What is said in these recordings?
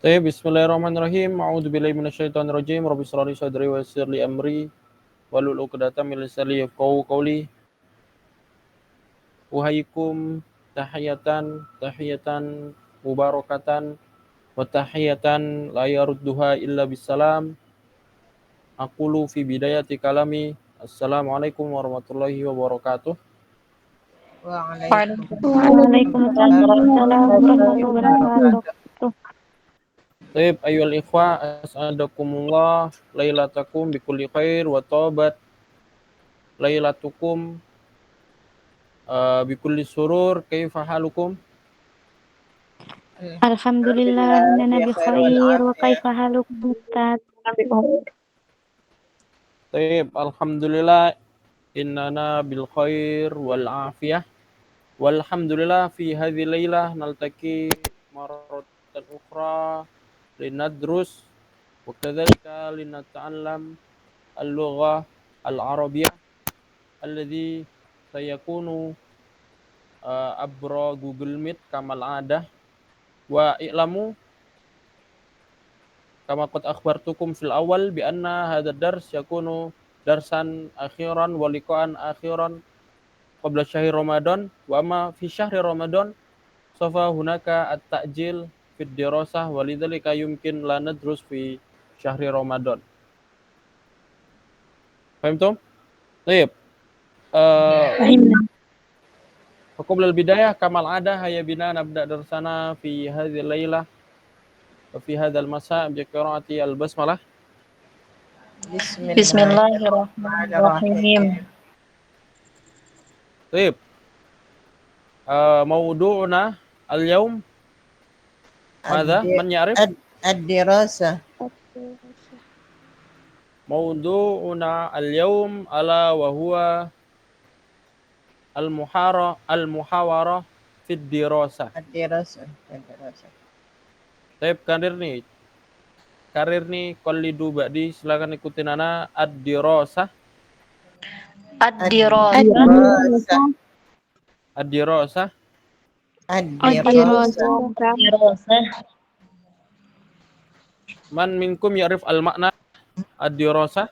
Bismillahirrahmanirrahim. A'udzubillahi minasyaitonirrajim. Rabbi shrah li sadri wa yassir li amri wahlul 'uqdatam min lisani yafqahu qawli. Uhayyikum tahiyatan mubarakatan wa tahiyatan la yarudduha illa bisalam. Aqulu fi bidayati kalami. Assalamualaikum warahmatullahi wabarakatuh. Waalaikumsalam warahmatullahi wabarakatuh. Ayyuhal ikhwah, as'adakumullah lailatakum bikulli khair wa tabat lailatukum bikulli surur. Kaifa halukum? Alhamdulillah, inna bi khair wa kaifa halukum Ustaz? Alhamdulillah innana bil khair wal afiyah. Walhamdulillah fi hadhihi lailah naltaqi marratan ukhra linadrus wa kadzalika linata'allam al-lughah al-arabiyyah alladhi sayakunu abra Google Meet kamal adah wa i'lamu kama qad akhbartukum fil awal bi anna hadha dars yakunu darsan akhiran wa liqa'an akhiran qabla syahri Ramadan wa amma fi syahri Ramadan safa hunaka at-ta'jil fi dirasah walidzalika yumkin la nadrus fi syahri Ramadan. Fahimtum? Baik. Qabla al-bidayah kamal ada hayya bina nabda darsana fi hadhihi lailah wa fi hadzal masa' bi qiraati al-basmalah. Bismillahirrahmanirrahim. Baik. Mawdu'una al-yawm madza? Man ya'rif? Ad-dirasah. Mawdu'una al-yawm ala wa huwa al-muhawara fi dirasah. Ad-dirasah. Baik, karir nih qalidu ba'di, silakan ikutin ana ad-dirasah. Ad-dirasah. Ad-dirasah. Ad-dirasah. Man minkum ya'rif al-makna ad-dirasah?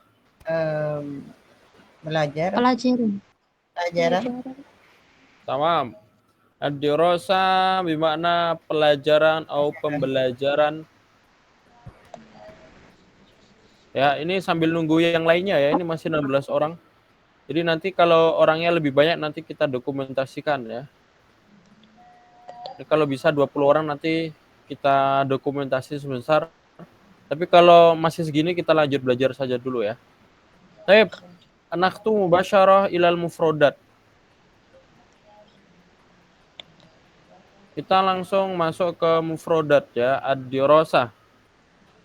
Belajar. Pelajaran. Tamam. Ad-dirasah bermakna pelajaran atau pembelajaran. Ya, ini sambil nunggu yang lainnya ya. Ini masih 16 orang. Jadi nanti kalau orangnya lebih banyak nanti kita dokumentasikan ya. Jadi kalau bisa 20 orang nanti kita dokumentasi sebentar. Tapi kalau masih segini kita lanjut belajar saja dulu ya. Baik. Anaktu mubasyarah ilal mufrodat. Kita langsung masuk ke mufrodat ya. Ad-dirasah.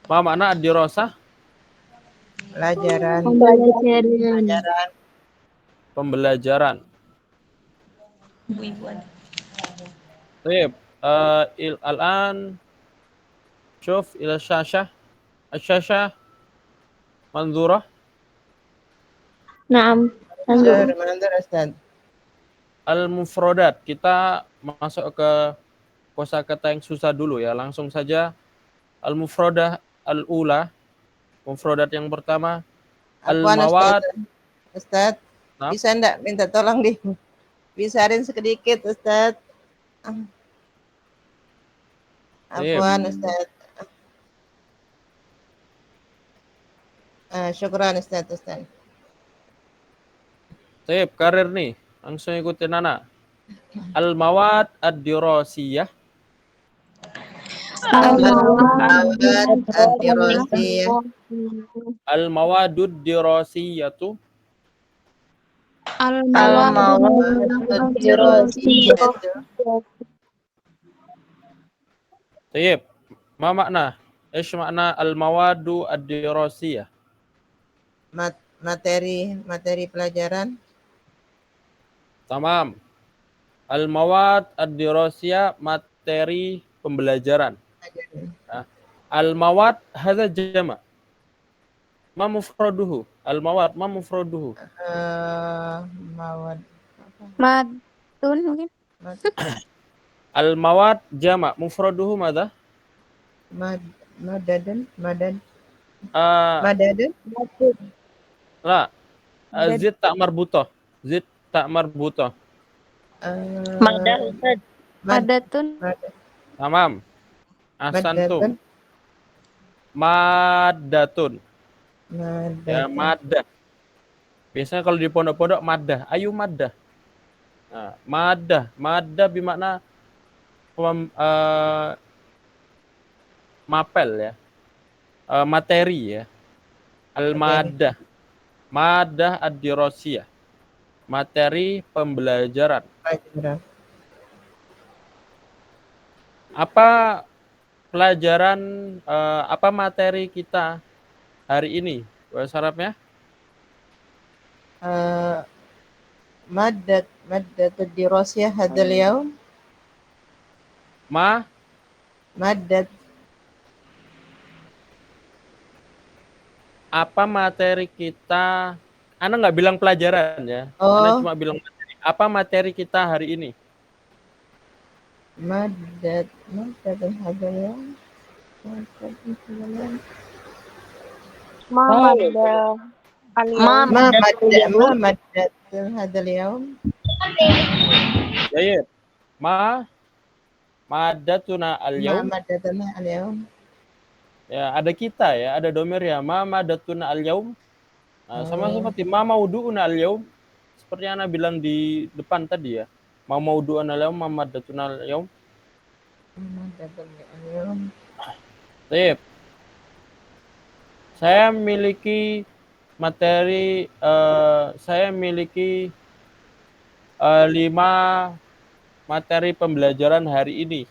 Apa makna ad-dirasah? Pembelajaran. Baik. Al-an syuf ila syashah. Asyashah manzurah. Naam. Manzur Ustaz. Al-mufrodat. Kita masuk ke kosakata yang susah dulu ya. Langsung saja. Al-mufrodah al-ula. Mufrodat yang pertama. Al-mawad. Ustaz, nah. Bisa enggak minta tolong bisarin sedikit Ustaz. Afwan Ustaz. Syukran Ustaz. Baik, karir nih. Langsung ikutin Nana. Al-mawad ad-dirasiyah. Al-mawadud dirasiyatu. Al-mawadud dirasiyatu. Baik. Ma makna? Ish makna al-mawadu ad-dirasiyah? Materi pelajaran. Tamam. Al-mawad ad-dirasiyah, materi pembelajaran. Nah, al-mawad hadza jama'. Ma mufraduhu? Al-mawad ma mufraduhu? Mawad. Madun mungkin. Al-mawad jama' mufraduhu madza? Mad Madadan Madad Eh, Madadan lah, Madad. zid tak marbutoh. Zid tak marbutoh. Madah eh Ustaz. mad Madatun. mad Tamam. Ahsantum. Madatun Maddatun. Ya, Madatun maddah. Biasanya kalau di pondok-pondok maddah. Ayu maddah. Nah, maddah. Maddah bermakna mapel ya. Materi ya. materi Al-maddah. Maddah ad-dirasiyah. Materi pembelajaran. pelajaran. Apa pelajaran, apa materi kita hari ini? Bahasa Arabnya? مادة الدراسة هذا اليوم Ma, مادة apa materi kita? Ana nggak bilang pelajaran ya. Ana oh cuma bilang materi. Apa materi kita hari ini? مادة هذا اليوم مادة هذا اليوم Ma madah al-yaum. ما مادة هذا اليوم Jayid. Madatuna ما al-yaum. مادتنا اليوم Ya, ada kita ya, ada domer ya. Madatuna al-yaum. Nah, sama seperti maudu'una al-yaum. Seperti yang Ana bilang di depan tadi ya. Maudu'una al-yaum, madatuna al-yaum. مادتنا اليوم Sip. Saya memiliki materi, saya memiliki 5 materi pembelajaran hari ini.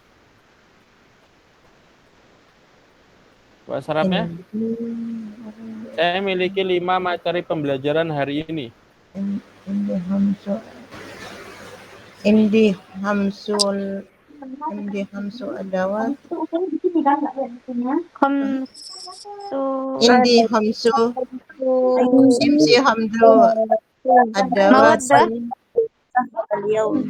Bahasa Arabnya? Saya memiliki 5 materi pembelajaran hari ini. عندي خمس أدوات Khamsu. عندي خمس امسي حمد أدوات Mawaddah. Al-yaum.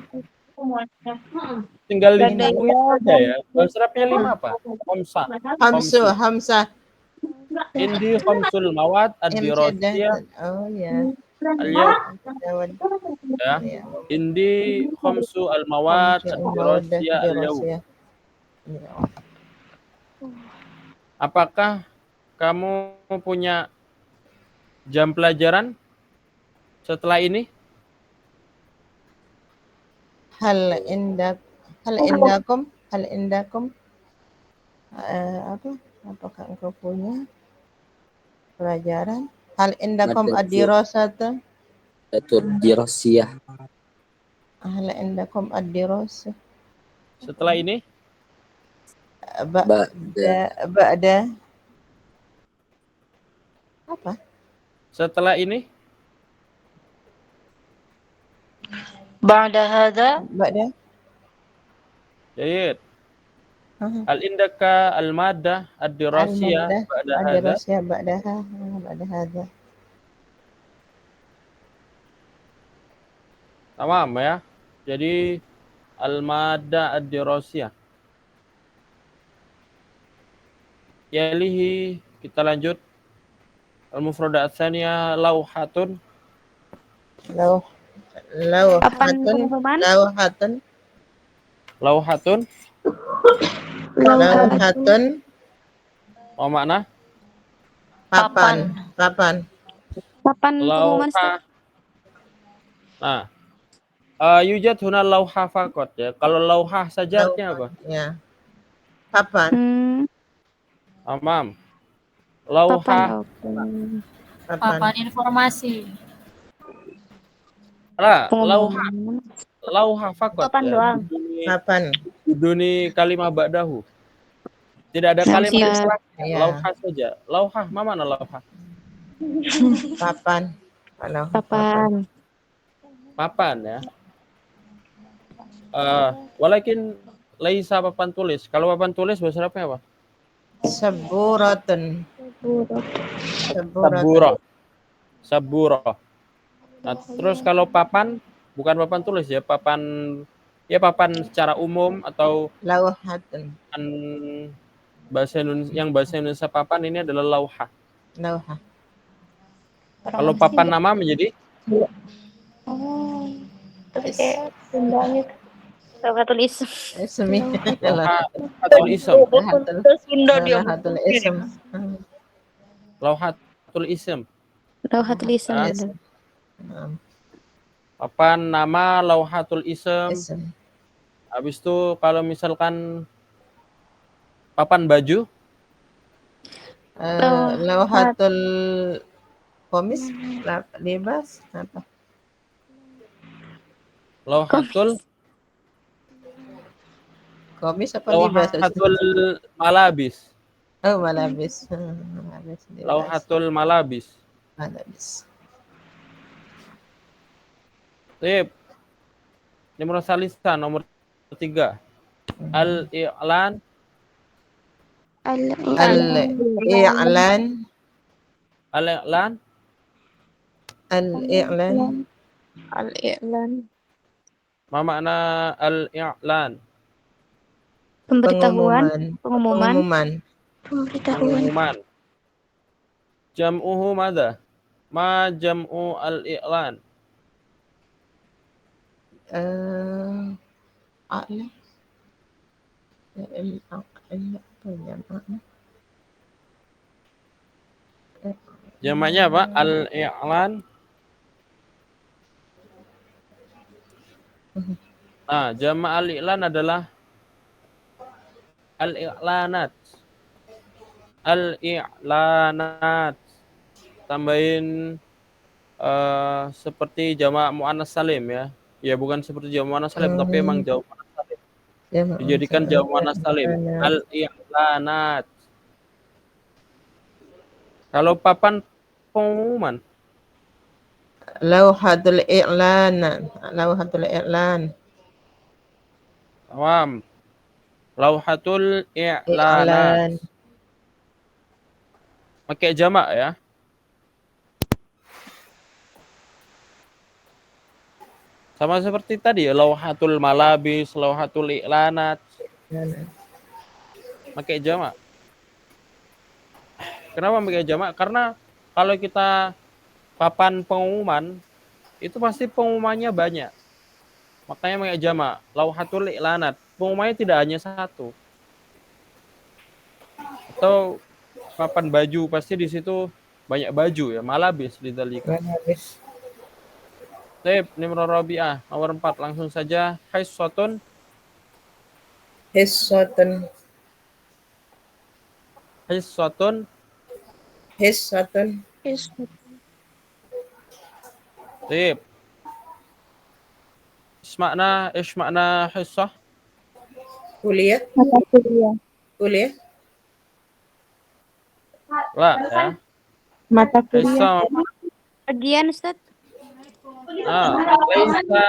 Tinggal Gadai. 5 saja ya. Bahasa Arabnya 5 apa? Khamsa. خمسة Indi khamsul mawad ad-dirasiyah oh ya al-yaum. أدوات Ya. ya Indi khamsu al-mawad خمس ad-dirasiyah al-yaum. دراسية Apakah kamu punya jam pelajaran setelah ini? هل عندكم apakah engkau punya pelajaran hal indakum Mada ad-dirasata dirasiyah. hal indakum ad-dirasah Setelah ini? ba'da apa Setelah ini? Ba'da hadha. ba'da Jayid. Al indaka al-madah ad-dirasiyah ba'da hadha. ad-dirasah ba'da hadha Tamam ya. Jadi al-madah ad-dirasiyah. Yalihi, kita lanjut. Al-mufradat tsaniyah lauhatun. Papan pengumuman. lauhatun Apa makna? papan Papan pengumuman. Lauha. Nah, yujad huna lauha faqat ya. Kalau lauha saja artinya apa? ya papan Amam. Papan. Lauha. Oke. Papan informasi. Lah, Pengumuman. lauha faqat Papan ya. doang. papan Biduni kalimah ba'dahu. Tidak ada kalimat Siap. setelah ya lauha saja. Lauha, mana lauha? papan Papan. Papan ya. Walakin laisa papan tulis. Kalau papan tulis bahasa Arabnya apa? saburatun Sabura. Nah, terus kalau papan bukan papan tulis ya, papan secara umum atau lauhatun bahasa Indonesia papan ini adalah lauha. Lauha. Kalau papan nama menjadi Oh, terus kayak Sundanya Lauhatul Ism. Ismi. lauhatul ism. Sunda dia. Lauhatul Ism. Lauhatul ism. Lauhatul Ism. Ah. betul. Papan nama lauhatul ism. Ism. Habis itu kalau misalkan papan baju, Lauhatul Komis, libas, apa? lauhatul Komis apa libas? lauhatul malabis. Oh, malabis. Malabis, libas. Lauhatul malabis. Malabis. Sip. Nomor salisa, nomor 3. Al-i'lan. Al-i'lan. Al-i'lan. Al-i'lan. Al-i'lan. Ma makna al-i'lan? Pemberitahuan, pengumuman. Pengumuman. Jam'uhu madza? Ma jam'u al-i'lan? A'la. Jamaknya apa? Al-i'lan. Nah, jamak al-i'lan adalah al-i'lanat. Al-i'lanat. Tambahin seperti jamak muannas salim ya. Ya bukan seperti jamak muannas salim tapi emang jamak muannas salim. Dijadikan jamak muannas salim. Al-i'lanat. Kalau papan pengumuman, Lauhatul i'lan. Lauhatul i'lan. Awam. Lauhatul i'lanat. I'lan. Pakai jamak ya. Sama seperti tadi ya, lauhatul malabis, lauhatul i'lanat. Pakai jamak. Kenapa pakai jamak? Karena kalau kita papan pengumuman, itu pasti pengumumannya banyak. Makanya pakai jamak. Lauhatul i'lanat. Pengumumannya tidak hanya satu. Atau papan baju, pasti di situ banyak baju ya. Malabis lidzalika. Malabis. Tip, nomor rabi'ah, nomor 4. Langsung saja. Hissatun. Hissatun. Hissatun. Hissatun. Tip. Ish makna hissah? Kuliah. Kuliah. Lah ya. Mata Hissah. Bagian Ustaz. Laisa,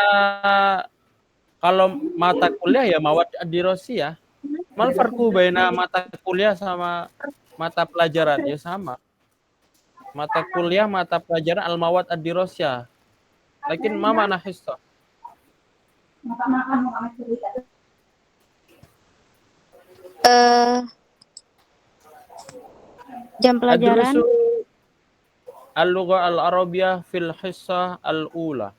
kalau mata kuliah ya mawad ad-dirasi ya. Mal farqu baina mata kuliah sama mata pelajaran? Ya sama. Mata kuliah, mata pelajaran al-mawad ad-dirasiyah. Lakin ma makna hissah? Jam pelajaran. Al-lugha al-arabiyah fil hissah al-ula.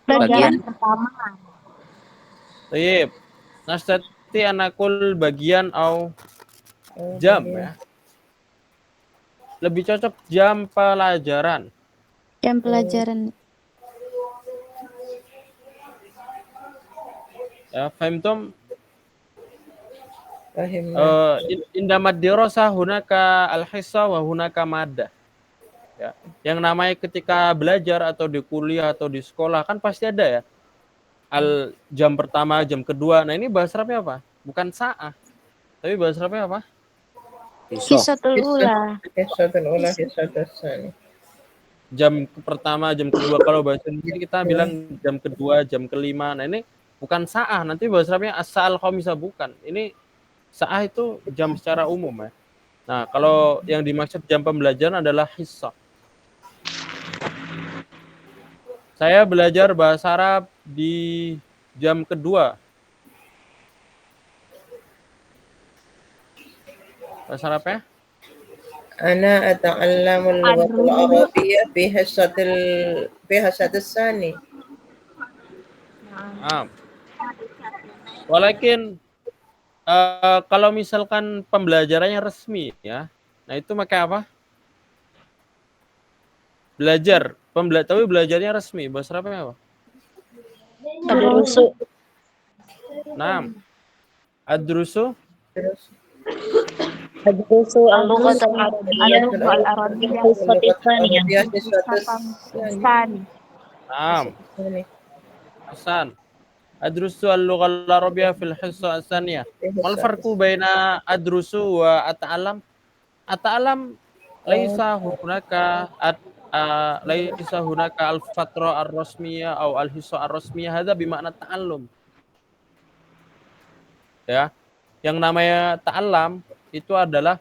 Bagian pertama. Baik. Nastati anakul bagian au jam ya. Lebih cocok jam pelajaran. Jam pelajaran. Ya, fahimtum? Fahimna. Indamad dirasah hunaka al-hissah wa hunaka maddah. Ya. Yang namanya ketika belajar atau di kuliah atau di sekolah kan pasti ada ya. Jam pertama, jam kedua. Nah, ini bahasa Arabnya apa? Bukan sa'ah. Tapi bahasa Arabnya apa? Hissatul ula. Hissatul ula, hissatul tsani. Jam pertama, jam kedua. Kalau bahasa Indonesia kita bilang jam kedua, jam kelima. Nah, ini bukan sa'ah. Nanti bahasa Arabnya as-sa'al khamisah, bukan. Ini sa'ah itu jam secara umum ya. Nah, kalau yang dimaksud jam pembelajaran adalah hissah. Saya belajar bahasa Arab di jam kedua. Bahasa Arabnya? أنا أتعلم اللغة Adrus. العربية في حصة الثاني. Naam. Walakin kalau misalkan pembelajarannya resmi ya, nah itu pakai apa? Belajar, tapi belajarnya resmi. Bahasa Arabnya apa? Adrusu. Naam. Adrusu Terus Adrusu al-lughat Adrus. al-arabiyyah. Al-Lugha al-Arabiyyah. Al-Hissat اللغة al-thaniyah. العربية في حصة Pakistan. Naam. الثاني. Hasan. Adrusu al-lugha al-arabiyyah fil hissa ats-tsaniyah. في Mal حصة farqu baina adrusu wa ata'alam? Ata'alam laisa hunaka laisa hunaka al-fatra ar-rasmiyah atau al-hissa ar-rasmiyah, hadza bimakna ta'allum. Ya. Yang namanya ta'allam itu adalah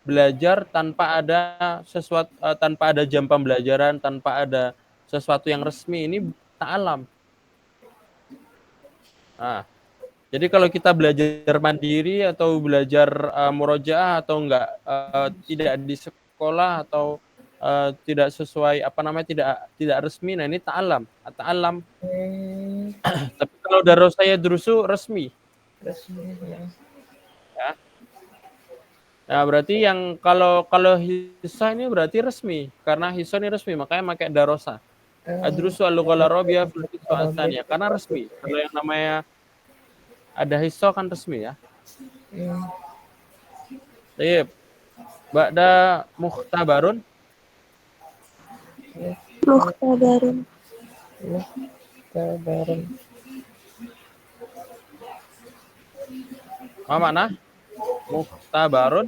belajar tanpa ada sesuatu, tanpa ada jam pembelajaran, tanpa ada sesuatu yang resmi. Ini ta'allam. Nah, jadi kalau kita belajar mandiri atau belajar murojaah atau tidak di sekolah atau tidak sesuai tidak resmi, nah ini ta'allam. Ta'allam. Tapi kalau darasaya drusu resmi. resmi. Ya. Nah, berarti yang kalau hisa ini berarti resmi, karena hisa ini resmi, makanya pakai darosa. Adrusu al-lughal arabiyyah fil hissa ats-tsaniyah, karena resmi. Kalau yang namanya ada hisa kan resmi ya. Baik. Ba'da mukhtabarun. Mukhtabarun. Mukhtabarun. Apa makna? Mukhtabarun.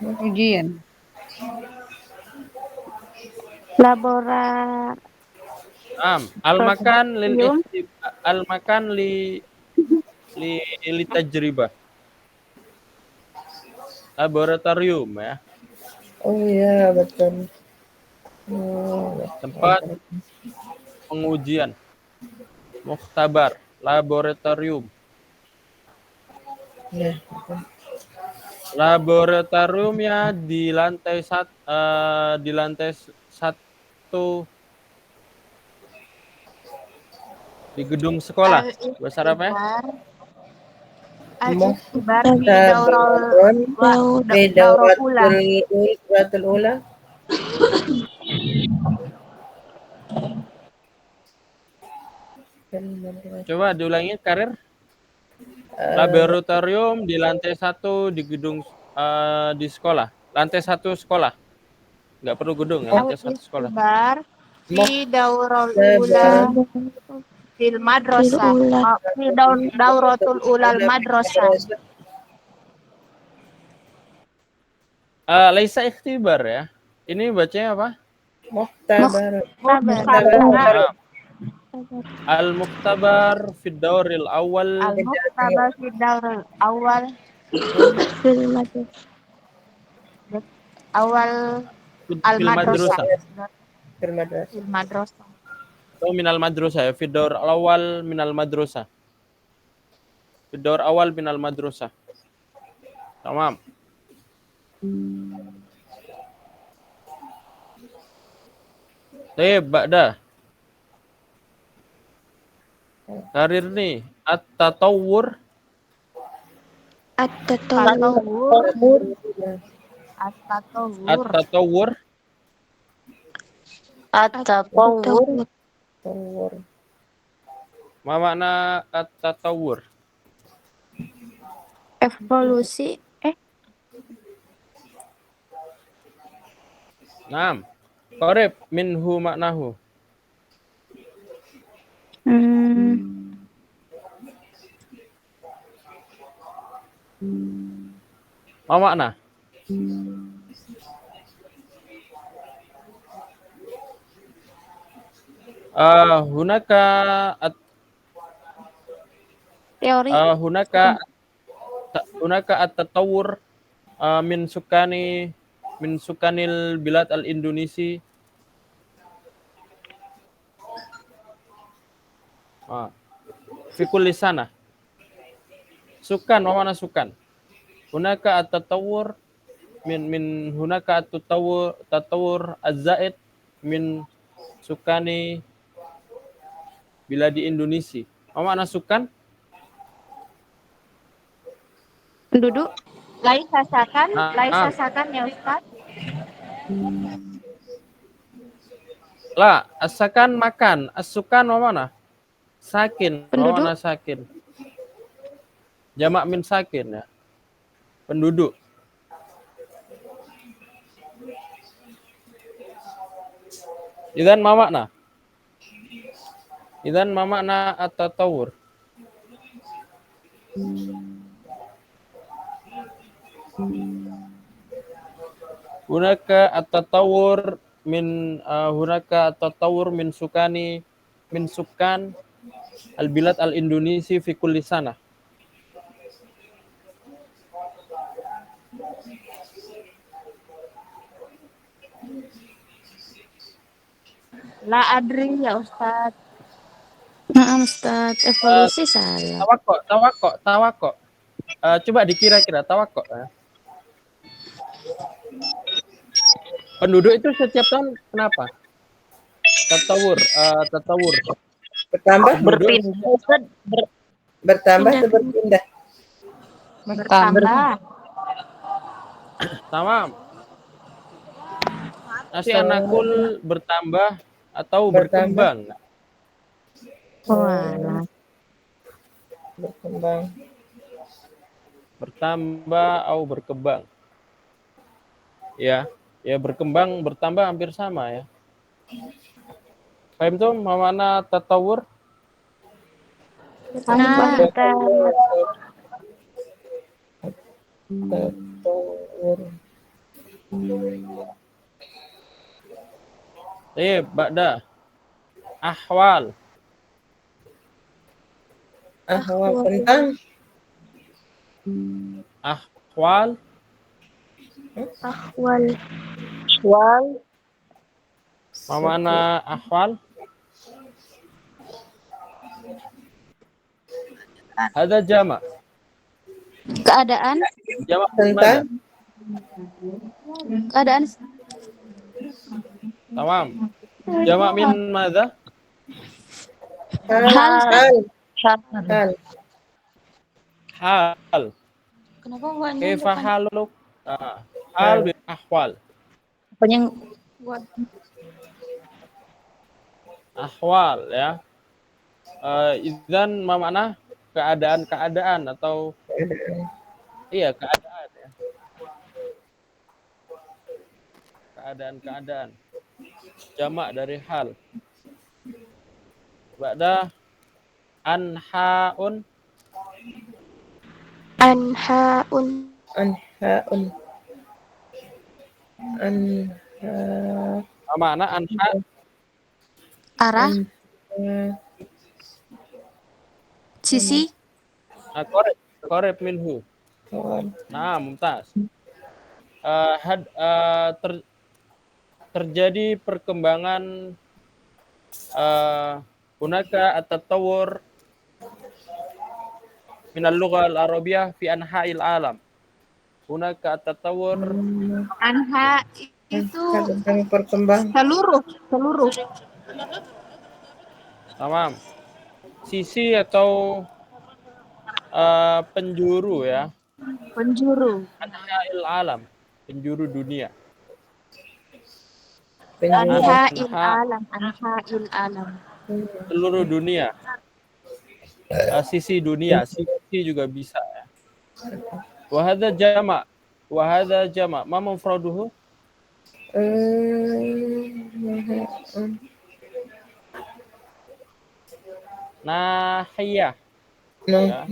Ujian. Labora. Al-makan lil Laboratorium. al-makan li tajribah. Laboratorium ya. Oh iya, betul. Tempat pengujian. Mukhtabar, laboratorium. Ya, betul. Laboratoriumnya di lantai satu di gedung sekolah. Bahasa Arabnya? Al-Ikhtibar fi daurul Mukhtabarun في daurul ula. الدورة الأولى. Coba diulangi, Karir. Laboratorium di lantai satu di gedung di sekolah. Lantai satu sekolah. Nggak perlu gedung ya, lantai satu sekolah. Al-Ikhtibar fi daurul ula fil madrasah. Fi dauratul ula al-madrasah. Laisa ikhtibar ya. Ini bacanya apa? Mukhtabarun. Mukhtabar. Al-Mukhtabar fid dauril awal Al-Mukhtabar fi daurul awal Fil madrasah. awal fil al-madrasah. madrasah. Fil madrasah. Fil madrasah. Atau minal madrasah ya, fid daur awal minal madrasah. Fid daur awal minal madrasah. Tamam. Baik, Ba'da. Karir nih, at-tatawwur. At-tatawwur. At-tatawwur. At-tatawwur. At-tatawwur. Tawwur. Ma makna at-tatawwur? Evolusi. Naam. Qarib minhu maknahu. Ma makna? Hunaka Teori. hunaka at-tatawwur min sukanil bilad al-Indonesi. Fi kulli sana. Sukan, ma makna sukan? Hunaka at-tatawur min hunaka at-tatawur az-zaid min sukani biladi Indonesia. Ma makna sukan? Penduduk. Laisa Naam. sakan ya Ustaz. La, as-sakan makan, as-sukan ma makna? Sakin, ma Penduduk. makna sakin? Jamak min sakin ya. Penduduk. Idzan ma makna? Idzan ma makna at-tatawur? Hunaka at-tatawur min sukan al-bilad al-Indonesia fi kulli sana. La adri ya Ustaz. Nah, Ustaz, evolusi salah. Tawakok. Coba dikira-kira tawakok. Penduduk itu setiap tahun kenapa? Tatawur. Bertambah, Penduduk bertambah atau berpindah? Bertambah. tamam. Asanakul bertambah atau Bertambah. berkembang. Walah. Berkembang. Bertambah atau berkembang. Ya berkembang bertambah hampir sama ya. Paham tuh mana tatawur? Nah, Ustaz. Tatawur. Ba'da ahwal. Ahwal tentang Ahwal Ahwal. mana ahwal? Ada jamak. Keadaan. Jamak tentang Keadaan. Tamam. Jamak min madza? hal. Hal. Kenapa bukan Kaifa haluk? Hal bil ahwal. Apanya Ahwal ya. Idzan ma makna keadaan atau iya keadaan ya. Keadaan. Jamak dari hal. Ba'da anhaun. anhaun. Mana anha? Arah. Sisi. Korep minhu. Nah, mumtaz. Terjadi perkembangan hunaka at-tatawur min al-lugha al-arabiyyah fi anha'il alam. Hunaka at-tatawur Anha itu tentang perkembangan seluruh. tamam. Sisi atau penjuru ya. Penjuru. Anha'il alam, penjuru dunia. Anha'il alam. Seluruh dunia. Sisi dunia, sisi juga bisa ya. Wa hadza jama'. Ma mufraduhu? Nahiyah. Ya.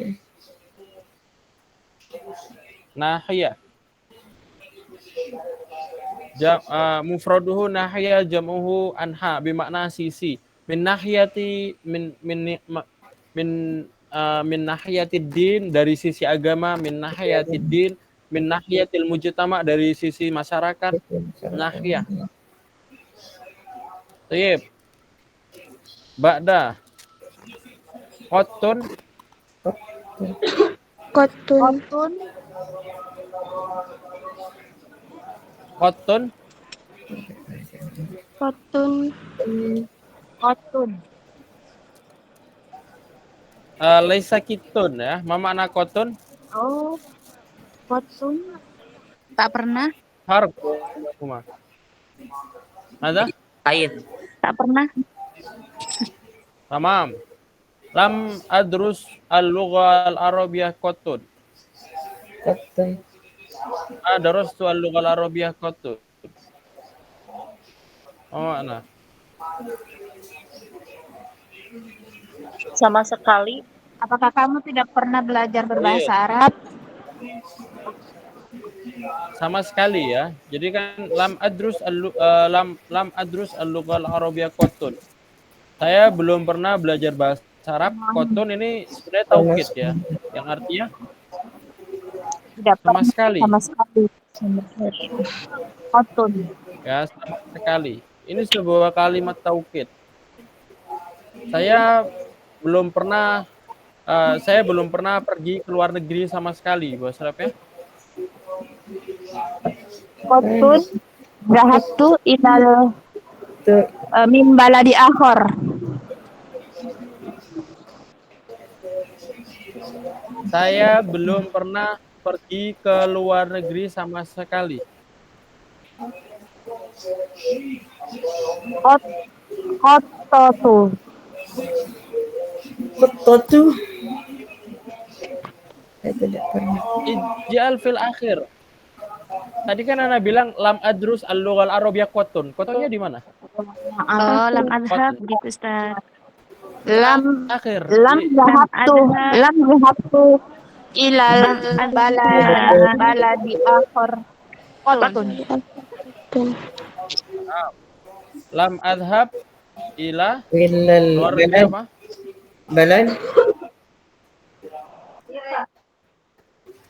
Nahiyah. Mufraduhu nahiyah jam'uhu anha bimakna sisi. Min nahiyati min nahiyatid din dari sisi agama, min nahiyatid din, min nahiyatil mujtama dari sisi masyarakat. Nahiyah. Tayyib. Ba'da Qotun Kotun. Kotun. Kotun. Kotun. Kotun. Laisa kitun ya. Ma makna kotun? Oh, kotun. Tak pernah. Harf. Kuma. Ada? Kain. Tak pernah. Tamam. Lam adrus al-lugha al-arabiyyah kotun. Kotun. Darastu al-lugha al-arabiyyah kotun. Oh, mana? Sama sekali. Apakah kamu tidak pernah belajar berbahasa Iya. Arab? Sama sekali ya. Jadi kan lam adrus al-lugha al-arabiyyah kotun. Saya belum pernah belajar bahasa Arab. Kotun ini sebenarnya taukid ya. Yang artinya Tidak sama pernah sekali. sama sekali. Kotun. Ya, sama sekali. Ini sebuah kalimat taukid. Saya belum pernah pergi ke luar negeri sama sekali, Bos Arab ya. Kotun. Zahabtu ilal min baladi akhor. Saya belum pernah pergi ke luar negeri sama sekali. Kototu. Kototu. Saya tidak pernah. Ij'al fil akhir. Tadi kan Ana bilang lam adrus al-lughal arabiyyah kotun. Kotunnya di mana? Oh, lam adhab gitu, Ustaz. Lam Akhir. lam zahabtu ilal baladi akhor. Kotun. Lam adhab ila Willal luar negeri balad. apa? Balad.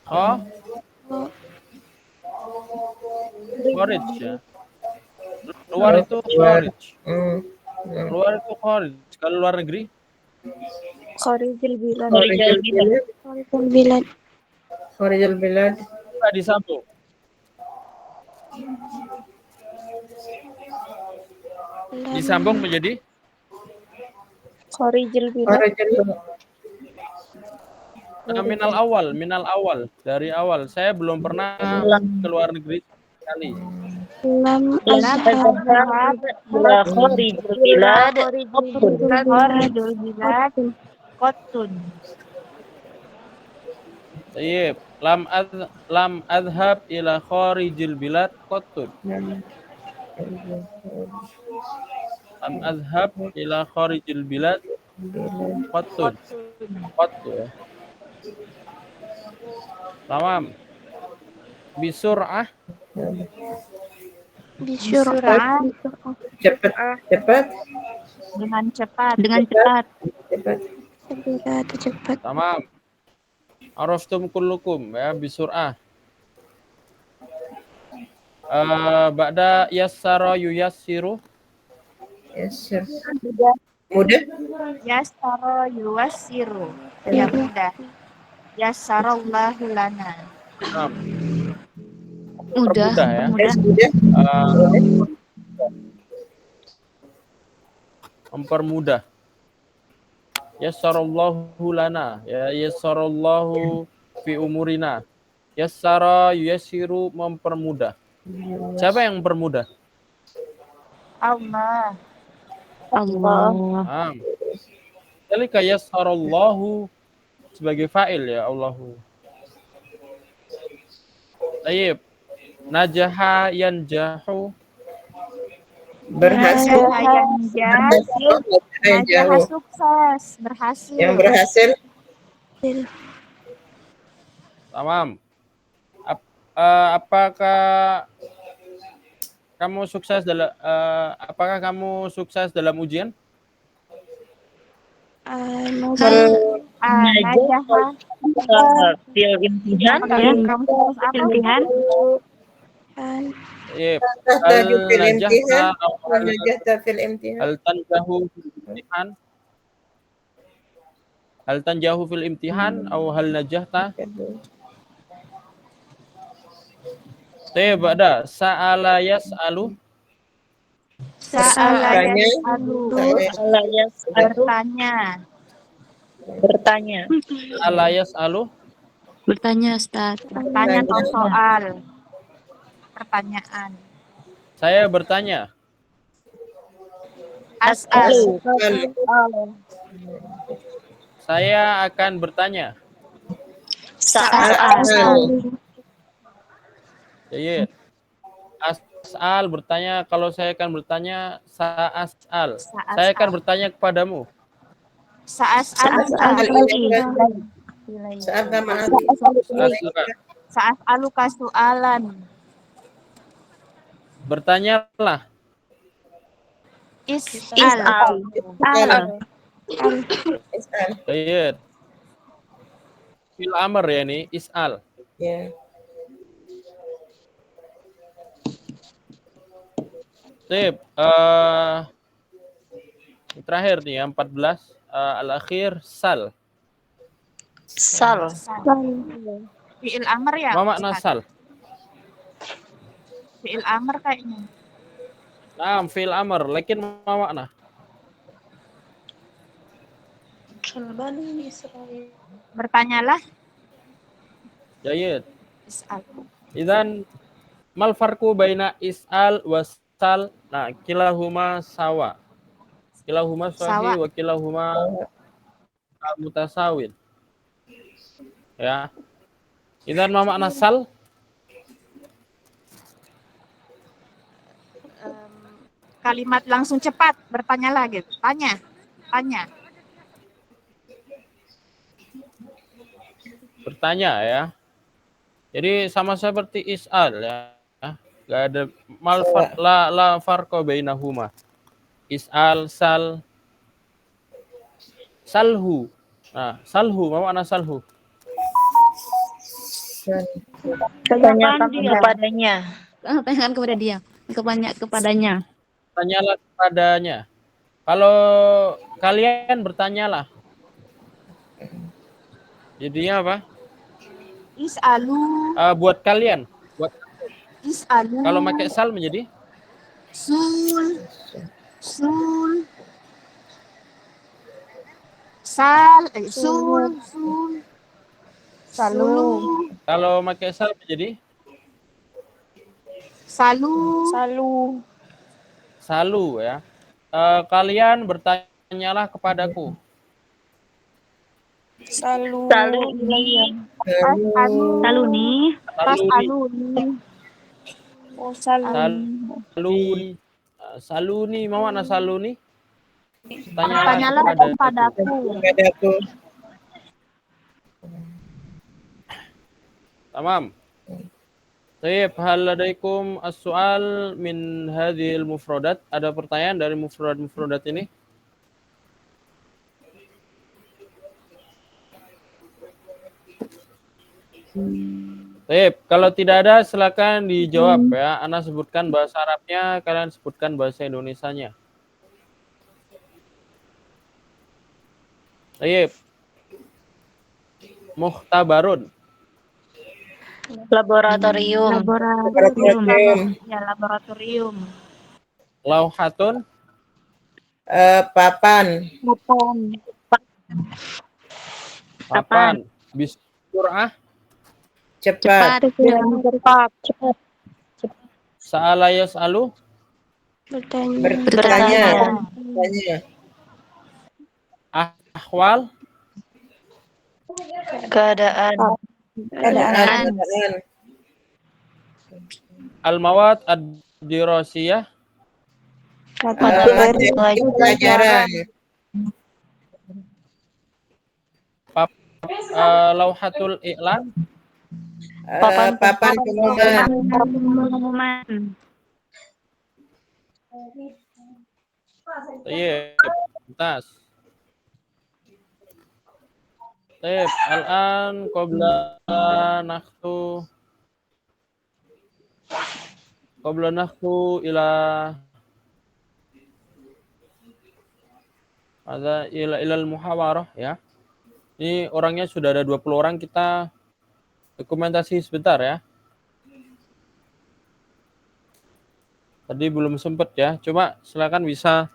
Oh. Kharij ya. Luar itu kharij. Luar itu kharij. Kalau luar negeri? Kharijil bilad. Kharijal bilad. Kharijil bilad. Kharijal bilad. Enggak disambung. Disambung menjadi Kharijil bilad. Kharijal bilad. minal awal dari awal. Saya belum pernah ke luar negeri sekali. Lam Azhab ila kharijil bilad. Kharijul bilad. Kotun. Tayyib. Lam adhab ila kharijil bilad qatun. Lam adhab ila kharijil bilad qatun. Qatun. Tamam. Bisur'ah. bisyur'ah. Cepat. Dengan cepat. Cepat. Bilad cepat. Tamam. Araftum kullukum ya bisur'ah. Ba'da yassara yuyassiru. Yassir. Mudah. Yasaro yuwasiru. Ya mudah. Yasarallahu lana. Mudah ya. Mudah. Mempermudah. Yassarallahu lana. Ya yassarallahu fi umurina. Yassara yuyassiru mempermudah. Siapa yang mempermudah? Allah. Allah. Jadi kayak yassarallahu sebagai fa'il ya Allahu. Tayyib. Najaha yanjahu. Berhasil. Najaha sukses. Berhasil. Yang berhasil. Tamam. Apakah kamu sukses dalam ujian? Najaha. Fil imtihan. Kamu sukses apa? Pilihan. Tahtaju fil imtihan. Najahta fil imtihan. Hal tanjahu fil imtihan? Hal tanjahu fil imtihan atau hal najahta? Ba'da sa'ala yas'alu. Sa'ala Bertanya. yas'alu. Allah yas'alu, Bertanya. bertanya. Sa'ala yas'alu. Bertanya, Ustaz. Bertanya atau soal. Pertanyaan. Saya bertanya. As'al. Saya akan bertanya. As'al. Jadi as'al bertanya, kalau saya akan bertanya sa'as'al. Saya akan bertanya kepadamu. Sa'as'alu. Silakan. Sa'as'aluka su'alan. Bertanyalah. Is'al. Baik. Fil amr ya ini, is'al. Ya. Sip. Terakhir nih yang 14 al-akhir sal. Sal. Fi'il amr ya? Apa makna sal? Fi'il amr kayaknya. Nah, fi'il amr, lakin ma makna? Bertanyalah. Jayid. Is'al. Idzan mal farqu baina is'al wa sal? Nah, kilahuma sawa. Kilahuma sahih wa kilahuma mutasawin. Ya. Idzan ma makna sal? Kalimat langsung cepat. Bertanyalah gitu. Tanya. Bertanya ya. Jadi sama seperti is'al ya. Gak ada la farqa bainahuma. Is'al, sal, salhu. Nah, salhu, apa makna salhu? Tanyakan kepadanya. Tanyakan kepada dia. Kepadanya. Tanyalah kepadanya. Kalau kalian bertanyalah. Jadinya apa? Is'alu. Buat kalian. Is'alu. Kalau pakai sal menjadi Sul. Sul. Sal. Sul. Sul. Salu. kalau pakai sal menjadi Salu. salu ya. Kalian bertanyalah kepadaku. Salu. Saluni. Saluni, mau mana saluni? Tanyalah kepadaku. Tamam. Baik, hal ladaikum as-su'al min hadhil mufradat? Ada pertanyaan dari mufradat ini? Baik, kalau tidak ada silakan dijawab ya. Ana sebutkan bahasa Arabnya, kalian sebutkan bahasa Indonesianya. Baik. Muhtabarun. Laboratorium. Ya, laboratorium. Lauhatun. Papan. Papan. Bisur'ah. Cepat. Sa'ala yas'alu. Bertanya. Ahwal. Keadaan. Al-mawad ad-dirasiyah. Pelajaran. Lauhatul i'lan. Papan pengumuman. Iya, tas. Baik, al-an qabla nakhtu ila al-muhawarah ya. Ini orangnya sudah ada 20 orang, kita dokumentasi sebentar ya. Tadi belum sempat ya, coba silakan bisa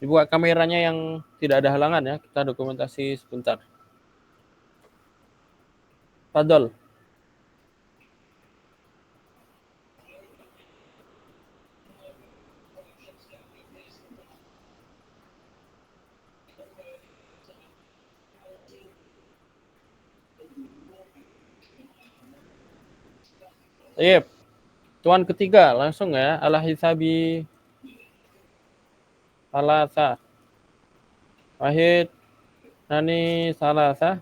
dibuka kameranya yang tidak ada halangan ya, kita dokumentasi sebentar. Fadol. Yep. Tuan ketiga langsung ya, ala hisabi salasa. Wahid nani salasa.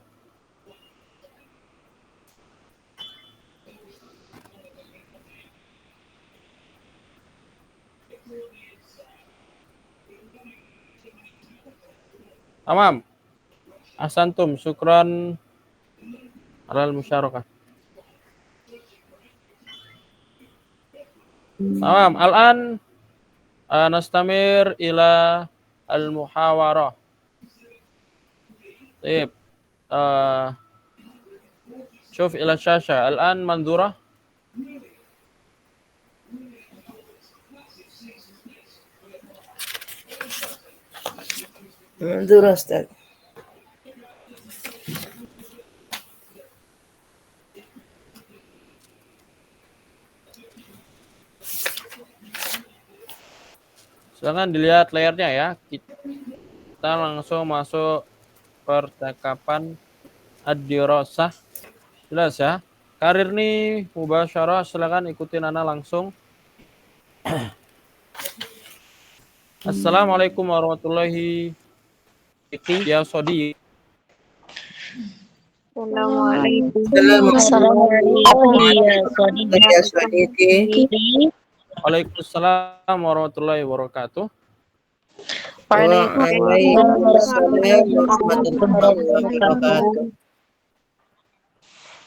Tamam. Ahsantum, syukran alal musyarakah. Tamam, al-an nastamir ila al-muhawarah. Baik. شوف إلى الشاشة الآن منظورة. منظور Ustaz. Silakan dilihat layarnya ya. Kita langsung masuk percakapan ad-dirasah. Jelas ya. Karir nih mubasyarah, silakan ikutin Ana langsung. Assalamualaikum warahmatullahi wabarakatuh. Ya Sodi. Waalaikumsalam warahmatullahi wabarakatuh.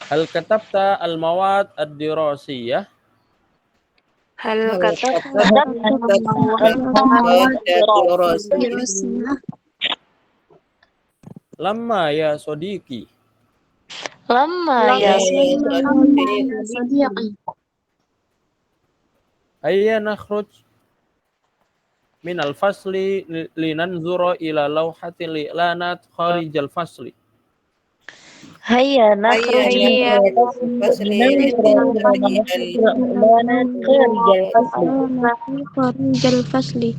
Hal katabta al-mawad ad-dirasiyah? Hal katabta Lama ya Sodiki. Lama ya Hayya nakhruj min al-fasli linanzura ila lawhatil i'lanat kharij al-fasli. Hayya nakhruj kharijal fasli.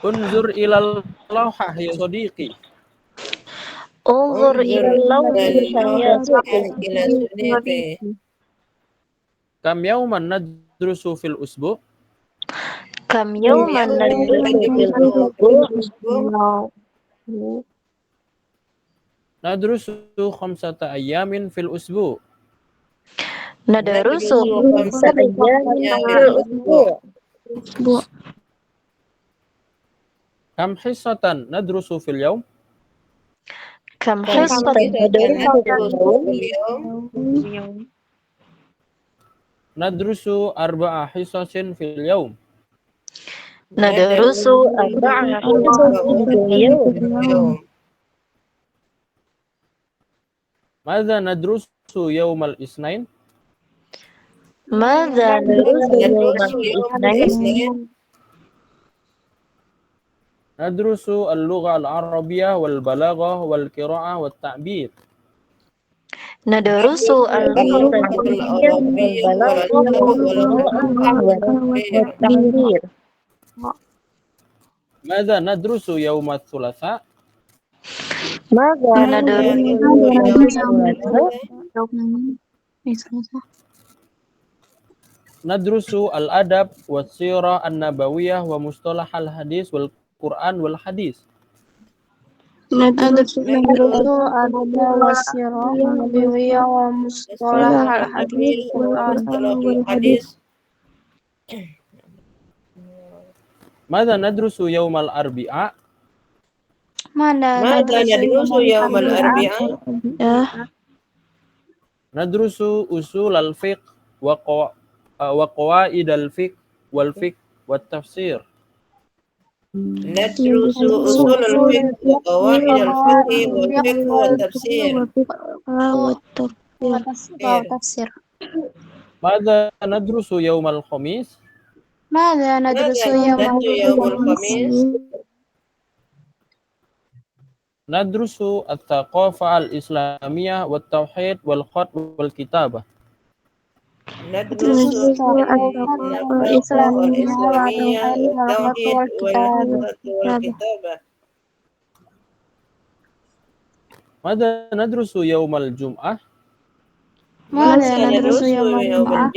Unzur ila lawhah ya Sodiki. Unzur ila lawhi ya Kam yawman nadrusu fil usbu? Kam yawman Nadrusu khamsata ayamin fil usbu. nadrusu Kam hissatan nadrusu fil yawm? kam hissatan Nadrusu arba'a hissasin fil yawm. nadrusu arba'a fil yawm. Madza nadrusu yawmal isnain? Madza nadrusu yawmal itsnain? Nadrusu al-lugha al-arabiyyah wal balaghah wal qira'ah wat ta'bir. Nadrusu al-lugha al-arabiyyah wal balaghah wat ta'bir. Madza nadrusu yawmat thulatha? Madza nadrusu yawmal thulatha? Nadrusu al-adab wa sirah an-nabawiyah wa mustalah al-hadis wal Quran wal hadis. Nadrusu al-adab wa sirah an-nabawiyah wa mustalah al-hadis wal hadis. Madza nadrusu yawmal arbi'a? Mada nadrusu yawmal arbi'a? Nadrusu usul al-fiqh wa qawaid al-fiqh wal fiqh wat tafsir. ندرس أصول الفقه وقواعد الفقه والفقه والتفسير. والتفسير. ماذا ندرس يوم الخميس؟ ماذا ندرس يوم الخميس؟ ندرس الثقافة الإسلامية والتوحيد والخط والكتابة. ندرس الثقافة الإسلامية والتوحيد والخط والكتابة. ماذا ندرس يوم الجمعة؟ ماذا ندرس يوم الجمعة؟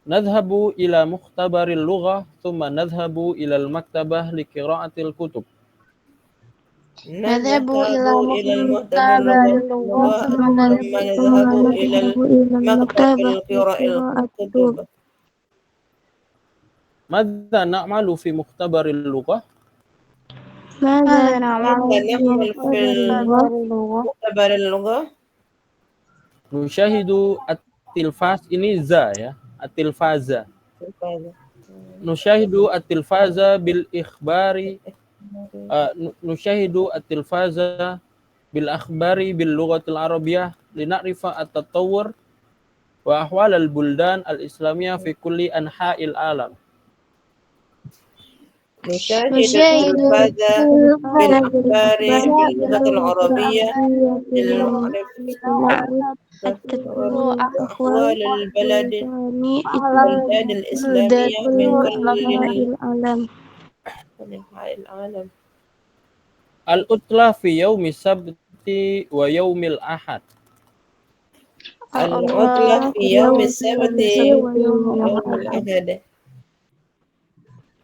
نذهب إلى مختبر اللغة ثم نذهب إلى المكتبة لقراءة الكتب. نذهب إلى المختبر اللغة ثم نذهب إلى المكتب لقراءة الكتب. ماذا نعمل في مختبر اللغة؟ ماذا نعمل في مختبر اللغة؟ نشاهد التلفاز. Ini za ya, التلفاز. نشاهد التلفاز بالإخبار نشاهد التلفاز بالأخبار باللغة العربية لنعرف التطور وأحوال البلدان الإسلامية في كل أنحاء العالم. نشاهد التلفاز بالأخبار باللغة العربية أحوال البلدان الإسلامية من كل أنحاء العالم. العطلة في يوم السبت ويوم الأحد. العطلة في يوم السبت ويوم الأحد.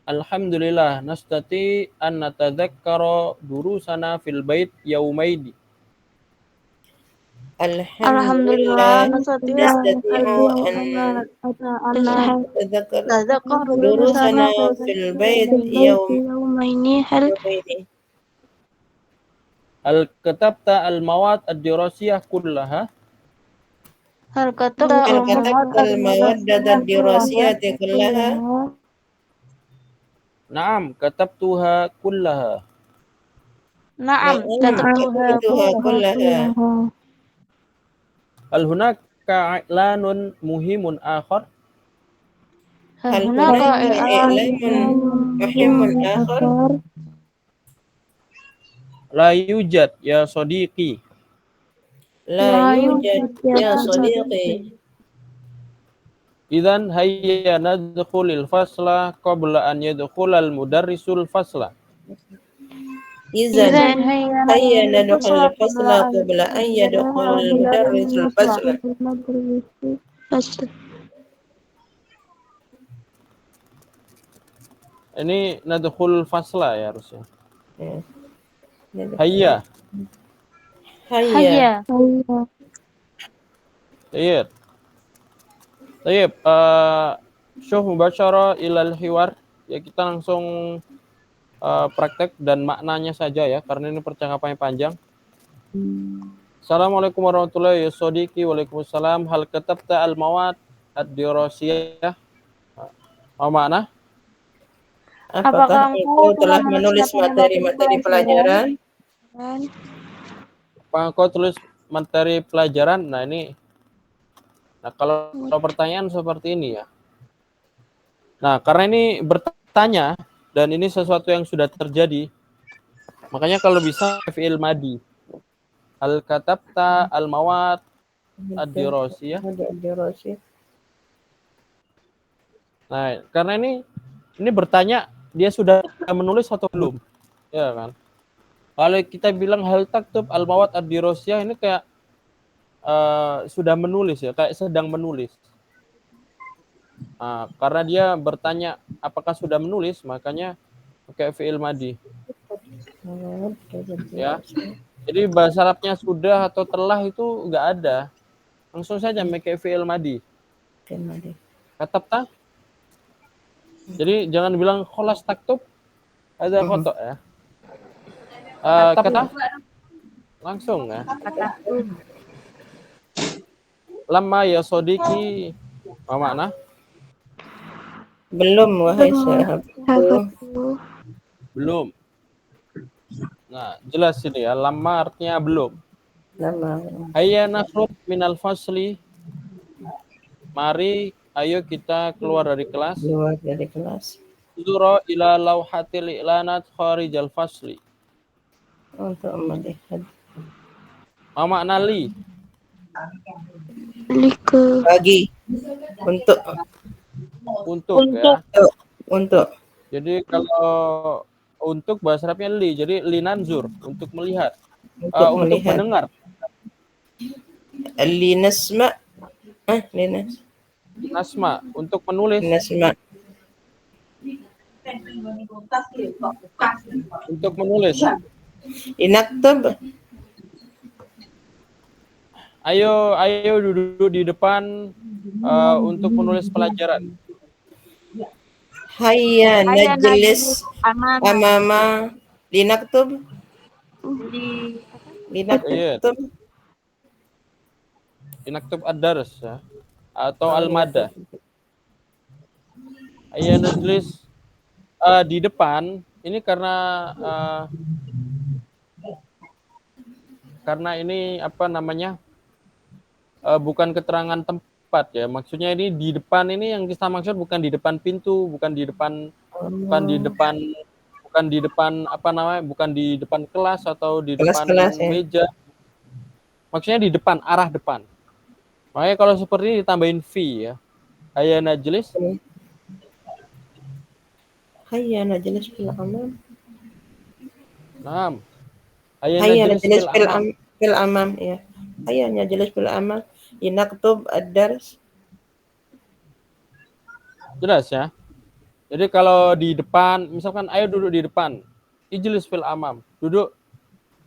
الحمد لله نستطيع أن نتذكر دروسنا في البيت يومين. الحمد لله نستطيع أن نتذكر دروسنا في البيت يومين. هل كتبت المواد الدراسية كلها؟ هل كتبت المواد الدراسية كلها؟ نعم كتبتها كلها. نعم كتبتها كلها. هل هناك إعلان مهم آخر؟ هل هناك إعلان مهم آخر؟ لا يوجد يا صديقي. لا يوجد يا صديقي. إذن هيا ندخل الفصل قبل أن يدخل المدرس الفصل. إذن هيا ندخل الفصل قبل أن يدخل المدرس الفصل. Ini nadkhul fasla ya harusnya. Hayya. هيا. Baik. Baik, syuh mubasyarah ilal hiwar. Ya kita langsung praktek dan maknanya saja ya karena ini percakapannya panjang. Assalamualaikum warahmatullahi wabarakatuh. Waalaikumsalam. Hal katabta al-mawad ad-dirasiyah? Apa makna? Apakah engkau telah menulis materi-materi pelajaran? Apakah engkau tulis materi pelajaran? Nah, kalau pertanyaan seperti ini ya. Nah, karena ini bertanya dan ini sesuatu yang sudah terjadi, makanya kalau bisa fi'il madi. Hal katabta al-mawad ad-dirasiyah. Nah, karena ini bertanya dia sudah menulis atau belum, ya kan? Kalau kita bilang hal taktub al-mawad ad-dirasiyah ini kayak sudah menulis ya, kayak sedang menulis. Karena dia bertanya apakah sudah menulis, makanya pakai fi'il madi. Ya. Jadi bahasa Arabnya sudah atau telah itu enggak ada. Langsung saja pakai fi'il madi. Katabta. Jadi jangan bilang kholas taktub, ada foto ya. Kata langsung ya. Lama ya sodiki, apa makna? Belum wahai sahabatku. Belum. Nah, jelas ini ya, lama artinya belum. Lama. Hayya nakhruj minal fasli. Mari, ayo kita keluar dari kelas. Keluar dari kelas. Zura ila lauhatil i'lanat kharijal fasli. Untuk melihat. Ma makna li? Bagi. Untuk. Ya. Untuk. Jadi kalau untuk bahasa Arabnya li, jadi linanzur, untuk melihat. Untuk melihat. mendengar. Linasma. Linas. Nasma, untuk menulis. Nasma. Untuk menulis. Inaktub. Ayo duduk di depan untuk menulis pelajaran. Hayya najlis amama linaktub. Linaktub. Inaktub ad-dars ya. Atau al-mada. Hayya najlis di depan ini karena ini apa namanya? Bukan keterangan tempat ya. Maksudnya ini di depan ini yang kita maksud bukan di depan pintu, bukan di depan apa namanya? Bukan di depan kelas atau di depan meja. Maksudnya di depan, arah depan. Makanya kalau seperti ini ditambahin fi ya. Hayya najlis. Hayya najlis fil amam. Naam. Hayya najlis fil amam ya. Hayya najlis fil amam. Inaktub ad-dars. Jelas ya. Jadi kalau di depan, misalkan ayo duduk di depan. Ijlis fil amam. Duduk.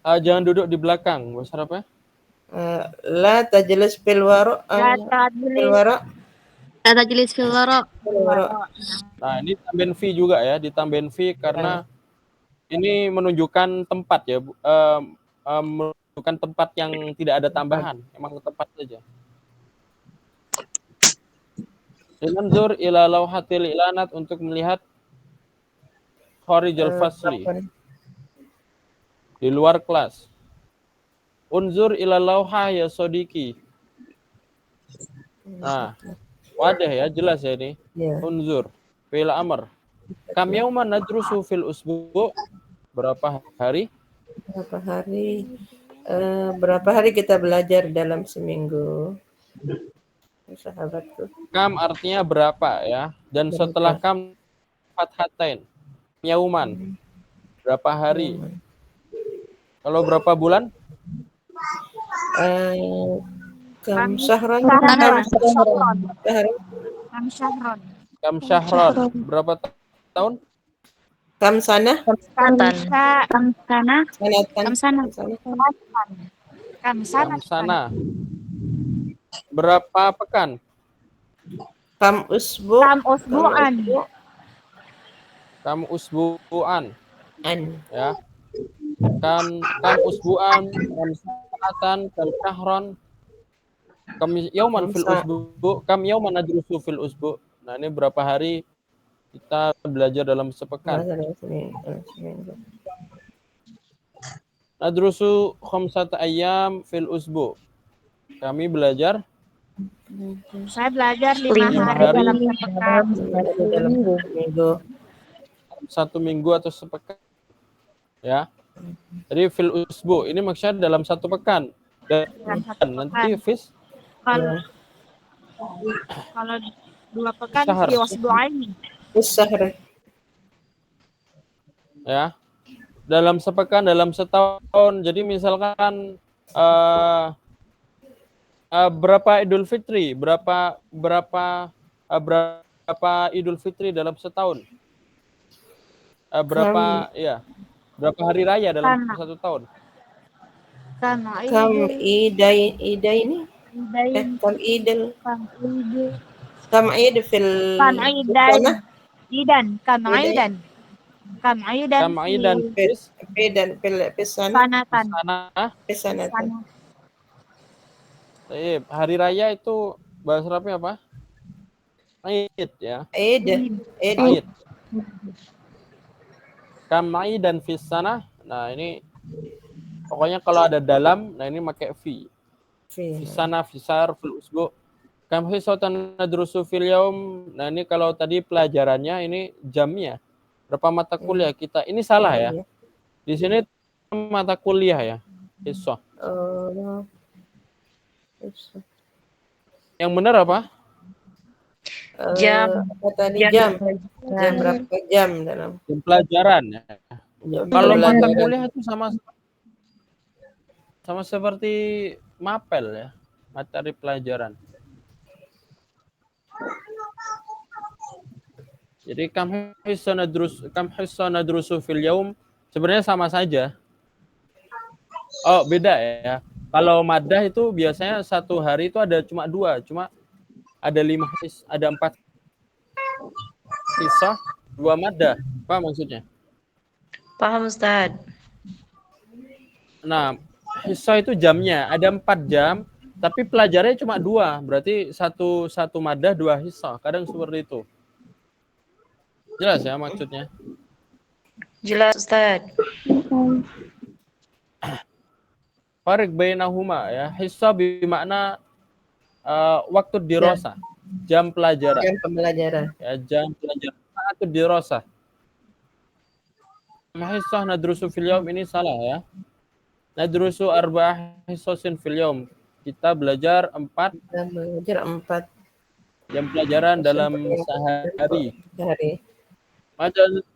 Jangan duduk di belakang. Bahasa Arabnya? La tajlis fil wara. La tajlis fil wara. Nah, ini tambahin fi juga ya, ditambahin fi karena ini menunjukkan tempat ya, menunjukkan tempat yang tidak ada tambahan, emang tempat saja. Linanzur ila lauhatil i'lanat, untuk melihat kharijal fasli, di luar kelas. Unzur ila lauha ya sodiki. Nah, wadah ya, jelas ya ini. Unzur fi'il amr. Kam yauman nadrusu fil usbu'. Berapa hari? Berapa hari kita belajar dalam seminggu? Sahabatku. Kam artinya berapa ya? Dan setelah kam fathatain. Yauman. Berapa hari? Kalau berapa bulan? Kam syahran. Kam syahron. Berapa tahun? Kam sana. Kam sana. Berapa pekan? Kam usbu'an. Ya. Kam usbu'an, kam sanatan, kam syahron, kam yauman fil usbu', kam yauman nadrusu fil usbu'. Nah, ini berapa hari kita belajar dalam sepekan? Nadrusu khamsata ayyam fil usbu'. Kami belajar. Saya belajar 5 hari dalam sepekan. Satu minggu atau sepekan. Ya. Jadi fil usbu, ini maksudnya dalam satu pekan. Dan nanti fis kalau 2 pekan fi usbu'aini. Ya. Dalam sepekan, dalam setahun. Jadi misalkan berapa Idul Fitri? Berapa Idul Fitri dalam setahun? Berapa hari raya dalam satu tahun? Kam idai ini? Kam idil. Kam id fil idan. Kam aidan fis sanatan. Hari raya itu bahasa Arabnya apa? Aid ya. Aid. Aid. Kam dan fis sana. Nah, ini pokoknya kalau ada dalam, nah ini pakai fi. Fi. Fisana, fisar, fil usbu. Kam hisatan nadrusu fil yaum. Nah, ini kalau tadi pelajarannya ini jamnya. Berapa mata kuliah kita? Ini salah ya. Di sini mata kuliah ya. Hisah. Oh. Yang benar apa? Jam. Apa tadi jam? Jam berapa jam dalam? Jam pelajaran ya. Jam Kalau mata pelajaran. kuliah itu sama seperti mapel ya, materi pelajaran. Jadi kam hissa nadrusu fil yaum sebenarnya sama saja. Oh, beda ya. Kalau madah itu biasanya satu hari itu ada cuma 2, cuma ada 4 hissa, 2 madah. Apa maksudnya? Paham Ustaz. Nah, hissa itu jamnya ada 4 jam, tapi pelajarannya cuma 2, berarti satu madah 2 hissa. Kadang seperti itu. Jelas ya maksudnya? Jelas Ustaz. Farik bainahuma ya. Hissa bermakna waktu dirasa, jam pelajaran. Jam pembelajaran. Ya, jam pelajaran. Waktu dirasa. Hissah nadrusu fil yaum ini salah ya. Nadrusu arba'ah hissasin fil yaum. Kita belajar 4 Kita belajar 4 jam pelajaran dalam sehari. hari.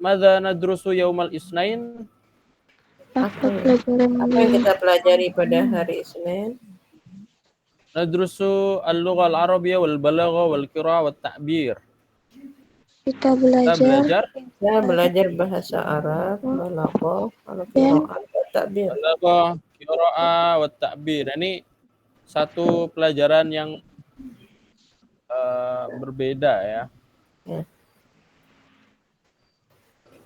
Madza nadrusu yaumal isnain? Apa yang kita pelajari pada hari Isnin? Nadrusu al-lugha al-arabiyyah wal balagha wal qira'ah wat ta'bir. Kita Kita belajar bahasa Arab, balaghah, al-qira'ah, at-ta'bir. Balaghah, qira'ah wat ta'bir. Ini satu pelajaran yang berbeda ya.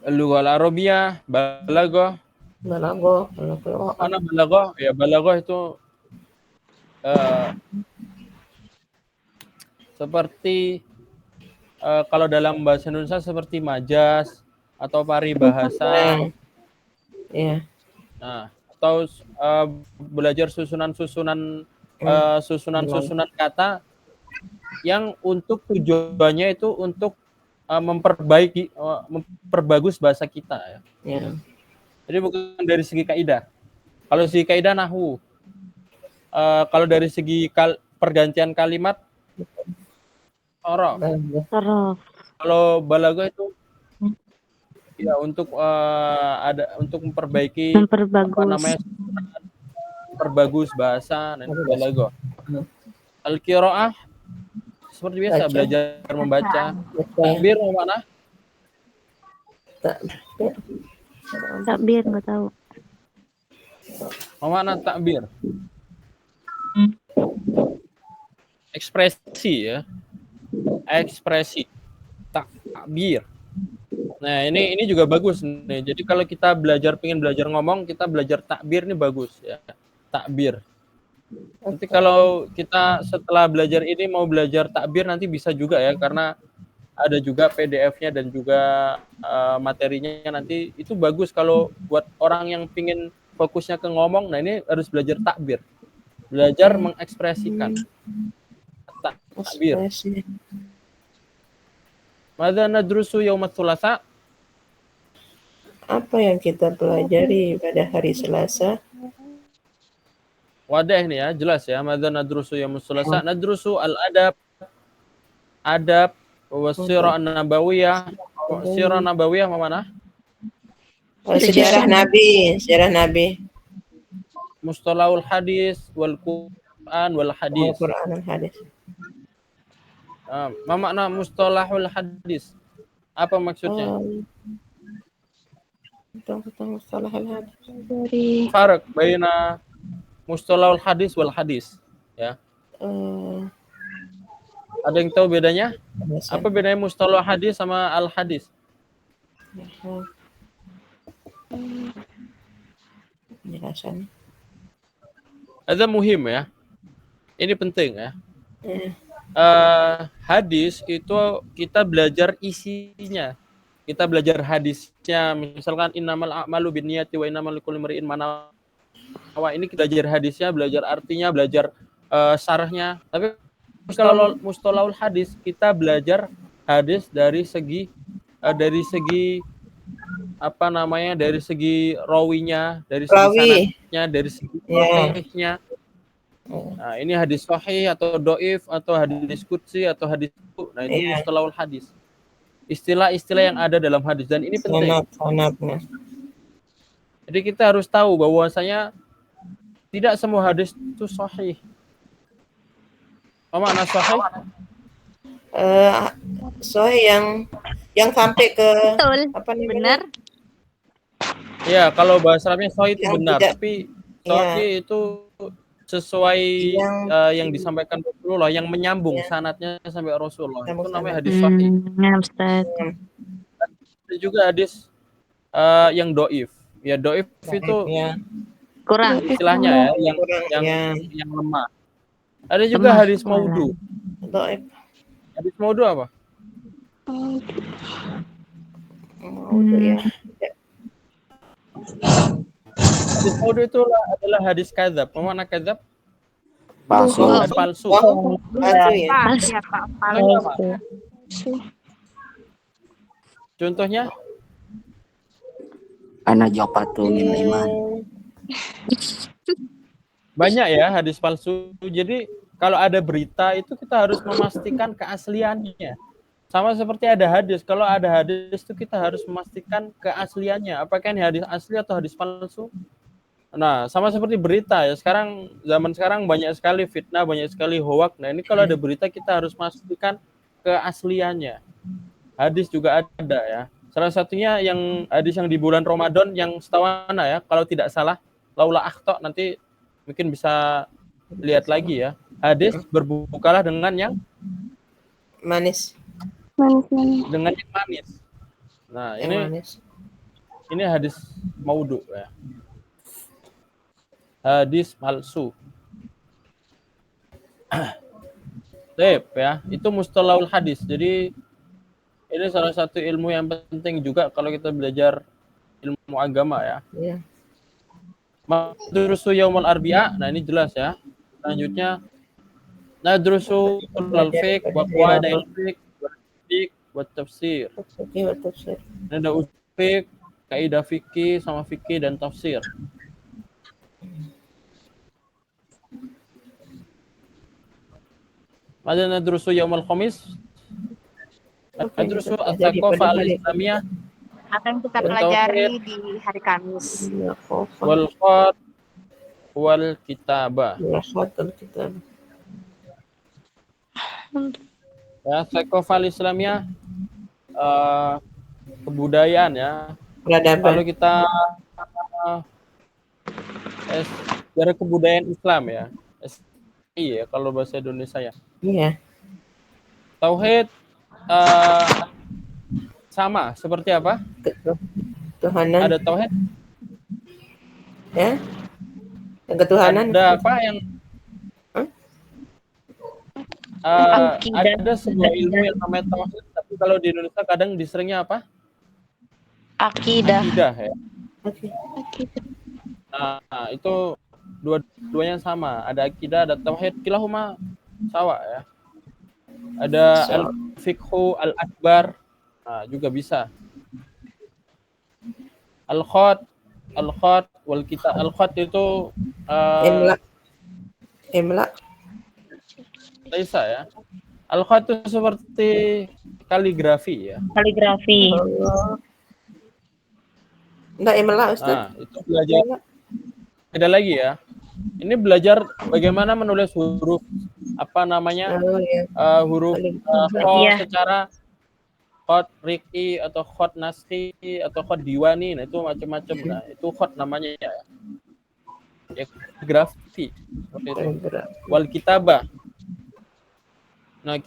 Al-lugha al-arabiyyah, balaghah. Balaghah, al-qira'ah. Mana balaghah? Ya, balaghah itu seperti kalau dalam bahasa Indonesia seperti majas atau paribahasa. Ya. Nah, atau belajar susunan kata yang untuk tujuannya itu untuk memperbagus bahasa kita ya. Ya. Jadi bukan dari segi kaidah. Kalau segi kaidah nahwu. Kalau dari segi pergantian kalimat orof. Kalau balaghah itu ya untuk untuk memperbaiki memperbagus bahasa dan balaghah. Al-qira'ah seperti biasa belajar membaca. Takbir mana? Takbir nggak tahu. Mana takbir? Ekspresi ya. Ekspresi. Takbir. Nah, ini juga bagus nih. Jadi kalau kita pengen belajar ngomong, kita belajar takbir ini bagus ya. Takbir. Nanti kalau kita setelah belajar ini mau belajar takbir nanti bisa juga ya, karena ada juga PDF-nya dan juga materinya nanti. Itu bagus kalau buat orang yang pingin fokusnya ke ngomong. Nah, ini harus belajar takbir. Belajar mengekspresikan. Takbir. Madza nadrusu yaumat tsulatsa? Apa yang kita pelajari pada hari Selasa? Wadah ini ya, jelas ya. Madza nadrusu yaumat tsulatsa? Nadrusu al-adab. Adab wa sirah nabawiyah. Sirah nabawiyah mana? Sejarah Nabi. Mustalahul hadis wal Quran wal hadis. Al-Quran dan hadis. Apa makna mustalahul hadis? Apa maksudnya? Tentang mustalahul hadis. Farak baina mustalahul hadis wal hadis. Ya. Ada yang tahu bedanya? Apa bedanya mustalah hadis sama al hadis? Penjelasan. Ada muhim ya. Ini penting ya. hadis itu kita belajar isinya. Kita belajar hadisnya, misalkan innamal a'malu binniyati wa innamal likulli imri'in ma nawa. Ini kita belajar hadisnya, belajar artinya, belajar syarahnya. Tapi kalau mustalahul hadis, kita belajar hadis dari segi apa namanya, dari segi rawinya, dari segi sanadnya, dari segi sahihnya. Nah, ini hadis sahih atau doif atau hadis qudsi atau hadis. Nah, itu mustalahul hadis. Istilah-istilah yang ada dalam hadis, dan ini penting. Sanad-sanadnya. Jadi kita harus tahu bahwasanya tidak semua hadis itu sahih. Apa makna sahih? Sahih yang sampai ke Betul. apa namanya? Benar. Ya, kalau bahasa Arabnya sahih itu Yang benar, tidak- tapi sahih itu sesuai yang disampaikan Rasulullah, yang menyambung sanadnya sampai Rasulullah. Itu namanya hadis sahih. Ya, Ustaz. Ada juga hadis yang doif. Ya, doif itu Ya, Kurang. istilahnya ya, yang lemah. Ada juga Lemah. hadis maudhu. doib. Hadis maudhu apa? Ya. Hadis maudhu itu adalah hadis kadzab. Apa makna kadzab? Palsu. Palsu. Palsu ya. Pas ya Pak. Palsu. Contohnya? Anak jawabatu min iman. Banyak ya hadis palsu. Jadi kalau ada berita itu kita harus memastikan keasliannya. Sama seperti ada hadis. Kalau ada hadis itu kita harus memastikan keasliannya. Apakah ini hadis asli atau hadis palsu? Nah, sama seperti berita ya. Zaman sekarang banyak sekali fitnah, banyak sekali hoak. Nah, ini kalau ada berita kita harus memastikan keasliannya. Hadis juga ada ya. Salah satunya yang hadis yang di bulan Ramadan yang setahu ana ya, kalau tidak salah, laula akhta, nanti mungkin bisa lihat lagi ya. Hadis berbukalah dengan yang Manis. dengan yang manis. Nah, Yang manis. ini hadis maudhu ya. Hadis palsu. Baik ya, itu mustalahul hadis. Jadi ini salah satu ilmu yang penting juga kalau kita belajar ilmu agama ya. Ya. Madrusu yaumul arbi'a. Nah, ini jelas ya. Selanjutnya nadrusu al-fiqh wa qawaidul fiqh wa tafsir. Oke, wa tafsir. Ini ada usul fiqh, kaidah fikih sama fikih dan tafsir. Ada nadrusu yaumul khamis. Nadrusu at-thaqafah al-islamiyah Akan kita pelajari di hari Kamis. Ya, khofa. wal khat wal kitabah. Ya, khatul kitab. Ya, thaqafah al-islamiyah kebudayaan ya. Peradaban. Kalau kita sejarah kebudayaan Islam ya. Iya, kalau bahasa Indonesia ya. Iya. Tauhid sama seperti apa? Ketuhanan. Ada tauhid, Ya. Yang ketuhanan. ada apa yang ada sebuah ilmu yang namanya tauhid, tapi kalau di Indonesia kadang diseringnya apa? Akidah. Akidah ya. Oke. Nah, itu dua-duanya sama. Ada akidah, ada tauhid, kilahuma sawa ya. Ada al-fiqhu al-akbar, nah, juga bisa. Al-khat wal kitab. Al-khat itu Imla. Laisa ya. Al-khat itu seperti kaligrafi ya. Kaligrafi. Enggak imla, Ustaz. Nah, itu belajar. Ada lagi ya. Ini belajar bagaimana menulis huruf apa namanya? Oh, ya. Huruf Iya. secara khot riki atau khot naskhi atau khot diwani, nah itu macam-macam. Nah, itu khot namanya ya. Ya, grafi seperti itu. Wal kitabah. Nah,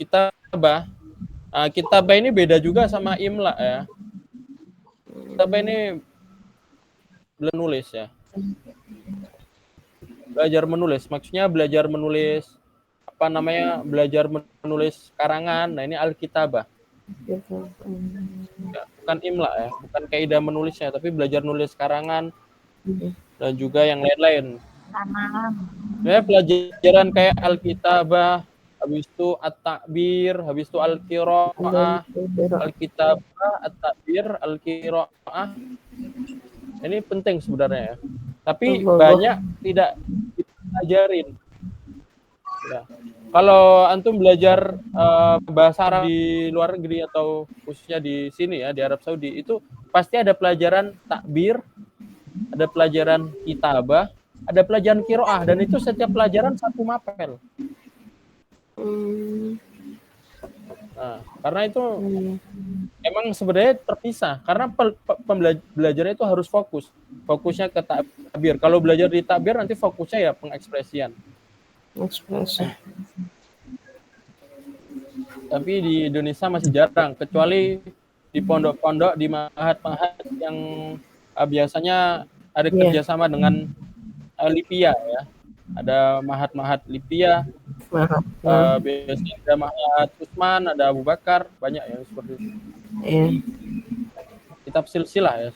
kitabah ini beda juga sama imla ya. Kitabah ini belajar nulis ya. Belajar menulis, maksudnya belajar menulis belajar menulis karangan. Nah, ini al-kitabah. Gitu. Ya, bukan imla ya, bukan kaidah menulisnya, tapi belajar nulis karangan dan juga yang lain-lain. Ya, pelajaran kayak al-kitabah, habis itu at-ta'bir, habis itu al-qiraah, al-kitabah, at-ta'bir, al-qiraah. Ini penting sebenarnya ya. Tapi banyak tidak dipelajarin. Ya. Kalau antum belajar bahasa Arab di luar negeri atau khususnya di sini ya, di Arab Saudi, itu pasti ada pelajaran takbir, ada pelajaran kitabah, ada pelajaran qiraah, dan itu setiap pelajaran satu mapel. Nah, karena itu emang sebenarnya terpisah, karena pembelajaran itu harus fokusnya ke takbir. Kalau belajar di takbir nanti fokusnya ya pengekspresian. Ekspresi. Tapi di Indonesia masih jarang, kecuali di pondok-pondok, di mahat-mahat yang biasanya ada kerjasama dengan Lipia ya. Ada mahat-mahat Lipia, biasanya ada mahat Utsman, ada Abu Bakar, banyak ya seperti itu. Kitab silsilah ya.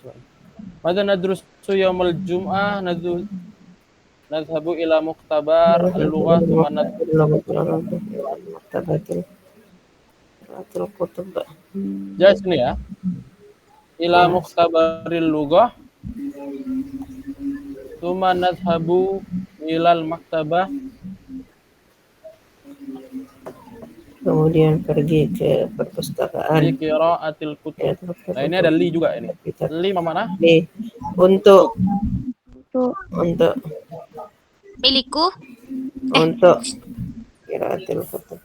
Mada nadrusu yaumul jum'ah nadhabu ila muktabar al-lughah thumma jelas ini ya. Ila muktabaril lughah thumma nadhabu ilal maktabah, kemudian pergi ke perpustakaan. li qiraatil kutub. Nah, ini ada li juga ini. Li mana? Li untuk Milikku. untuk qiraatil kutub.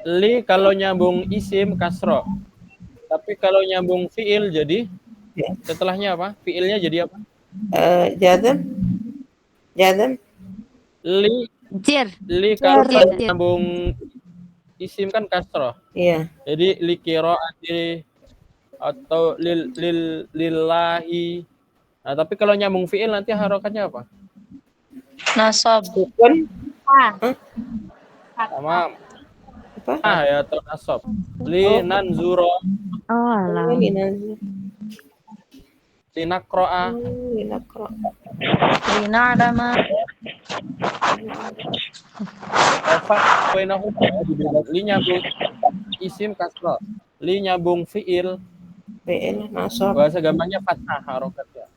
Li kalau nyambung isim kasro. Tapi kalau nyambung fiil jadi setelahnya apa? Fiilnya jadi apa? Jazm. Li kalau nyambung isim kan kasro. Iya. Jadi li qiraati atau lillahi. Nah, tapi kalau nyambung fiil nanti harokatnya apa? Nasab. Sukun. Sama ya atau nasab. Li nanzuro. Oh, alah. Linakro'a. Lina adama. Li nyambung isim kasro. Li nyambung fiil. Nasab. Bahasa gampangnya fathah harokatnya.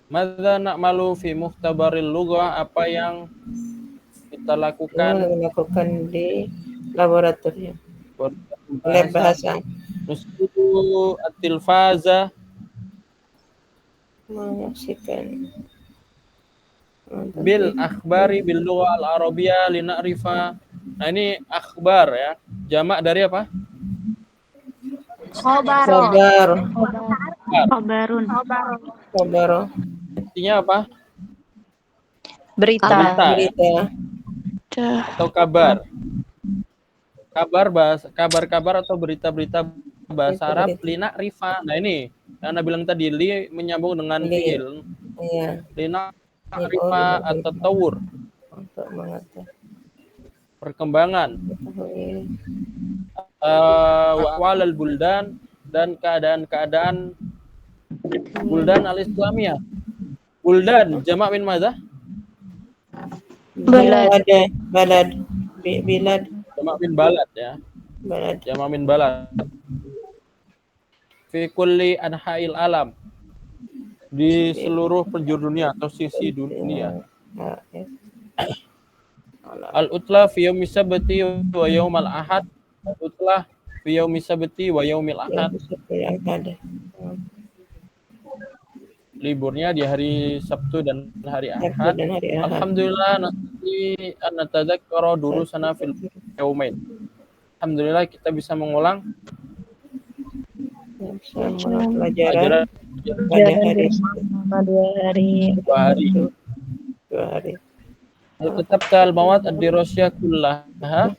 Madza na'malu fi mukhtabaril lughah, apa yang kita lakukan Di laboratorium lab bahasa. Nusudu at-tilfaza, menyaksikan bil akhbari bil lughah al-arabiyyah lina'rifa. Nah, ini akhbar ya. Jamak dari apa? Khobarun. Artinya apa? Berita. Atau kabar. Kabar atau berita-berita bahasa Arab lina rifa. Nah, ini yang Anda bilang tadi, li menyambung dengan fiil. Iya. Lina rifa atau tawur. Untuk mengetahui Perkembangan. Walal buldan, dan keadaan buldan al-islamiyah. Buldan jamak min madza? Balad. Jamak min balad ya. Jamak min balad. Fi kulli anha'il alam. Di seluruh penjuru dunia atau sisi dunia. Al-utla fi yaumi sabti wa yaumal ahad. Al-utla fi yaumi sabti wa yaumil ahad. Liburnya di hari Sabtu dan hari Ahad. Alhamdulillah nasi an-natadzakkara durusana fil yaumain. Alhamdulillah kita bisa mengulang pelajaran Dua hari. Al-kitab al-mawad ad-dirasiyah kullaha.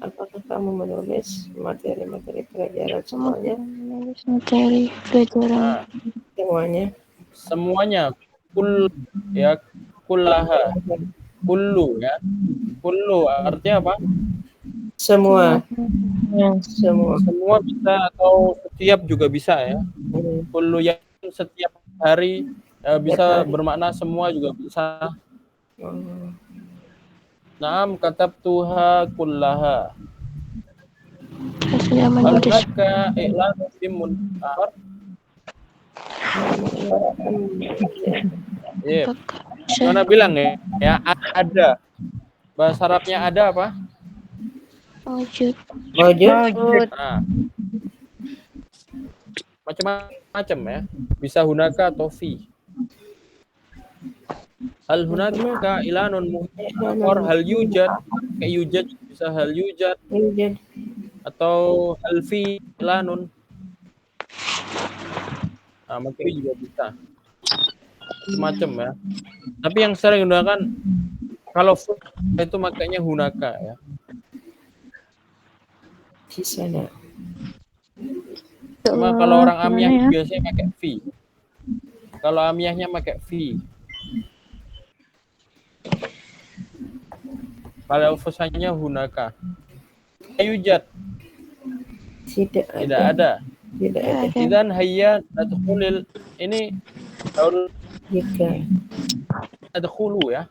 Apakah kamu menulis materi-materi pelajaran semuanya? Menulis materi pelajaran. Semuanya. ya kullaha, kullu ya. Kullu artinya apa? Semua. Semua. Semua bisa atau setiap juga bisa ya. Kullu yang setiap hari bisa bermakna semua juga bisa. Naam katabtuha kullaha. Al-Hakka i'lan bimun akhar. Iya. Mana bilang ya ada. Bahasa Arabnya ada apa? Wujud. Wujud. Nah, macam-macam ya. Bisa hunaka atau fi. Hal hunaka ilanun muhtar, hal yujad, kayak yujad bisa hal yujad atau hal fi ilanun. Nah, makanya juga bisa. Semacam ya. Tapi yang sering digunakan kalau itu makanya hunaka ya. Di sana. Cuma kalau orang amiyah biasanya pakai fi. Kalau amiyahnya pakai fi. Kalau fusanya hunaka. Yujad. Tidak ada. Tidak ada. Idan hayya nadkhulil ini daul Jika. nadkhulu ya.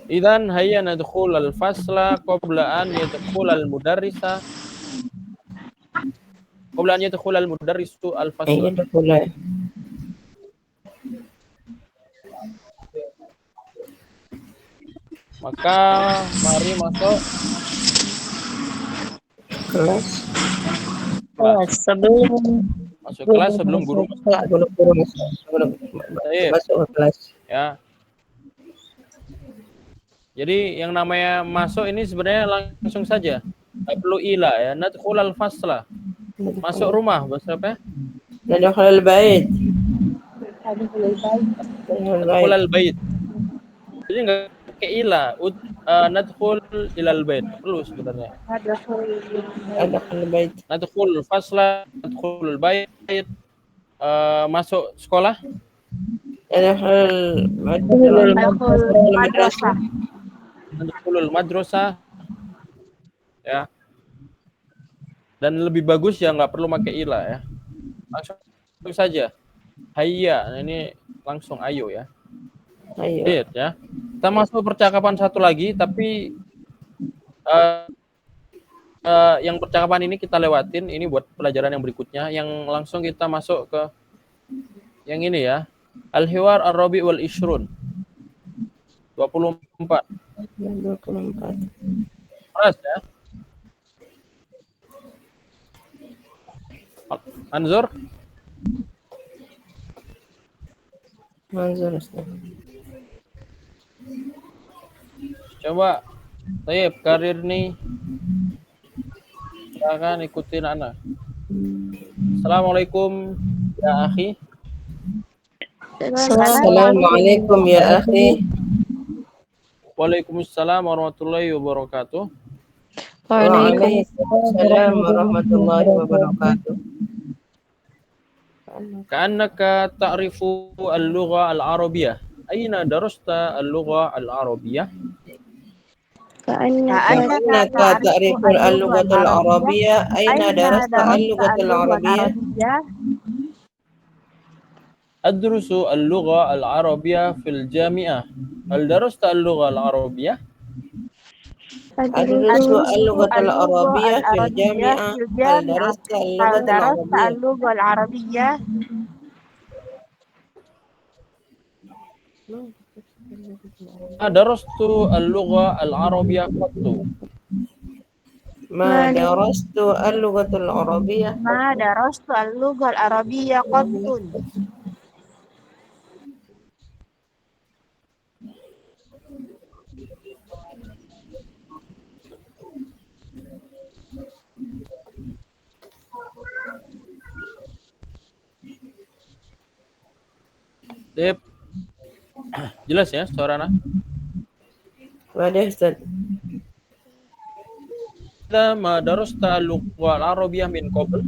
Idan hayya nadkhul al-fasla qabla an yadkhul al-mudarrisa. Qabla an yadkhul al-mudarrisu al-fasla. Ayat dahulu. Maka mari masuk Kelas. Masuk kelas sebelum guru masuk ke kelas. ya. Jadi yang namanya masuk ini sebenarnya langsung saja. Tak perlu ila ya. Nadkhul al-fasla. Masuk rumah bahasa apa? Nadkhul al-bait. Nadkhul al-bait. Jadi enggak pakai ila. Nadkhul ilal bait. Perlu sebenarnya. Nadkhul al-bait. Nadkhul fasla, nadkhul al-bait. Masuk sekolah. Nadkhul madrasah. Nadkhulul madrasah. Ya. Dan lebih bagus ya nggak perlu pakai ila ya. Langsung saja. Hayya. Nah, ini langsung ayo ya. Ayo. Ya. Kita masuk percakapan satu lagi, tapi yang percakapan ini kita lewatin. Ini buat pelajaran yang berikutnya. Yang langsung kita masuk ke yang ini ya. Al-Hiwar Ar-Rabi wal Ishrun. 24. 24. Keras ya. Anzur. Manzur. Coba. Tayyib, karir nih. Silakan ikutin Ana. Assalamualaikum ya akhi. Assalamualaikum ya akhi. Waalaikumsalam warahmatullahi wabarakatuh. Waalaikumsalam warahmatullahi wabarakatuh. Ka'annaka ta'rifu al-lugha al-arabiyyah. Aina darasta al-lugha al-arabiyyah? Ka'annaka ta'rifu al-lugha al-arabiyyah. Aina darasta al-lugha al-arabiyyah? أدرس اللغة العربية في الجامعة. هل درست اللغة العربية؟ أدرس اللغة العربية في الجامعة. هل درست اللغة العربية؟ درست اللغة العربية قط. ما درست اللغة العربية. ما درست اللغة العربية قط. Sip. Jelas ya suara Ana? Wadah Ustaz. Ma darasta al-lugha al-arabiyyah min qabl.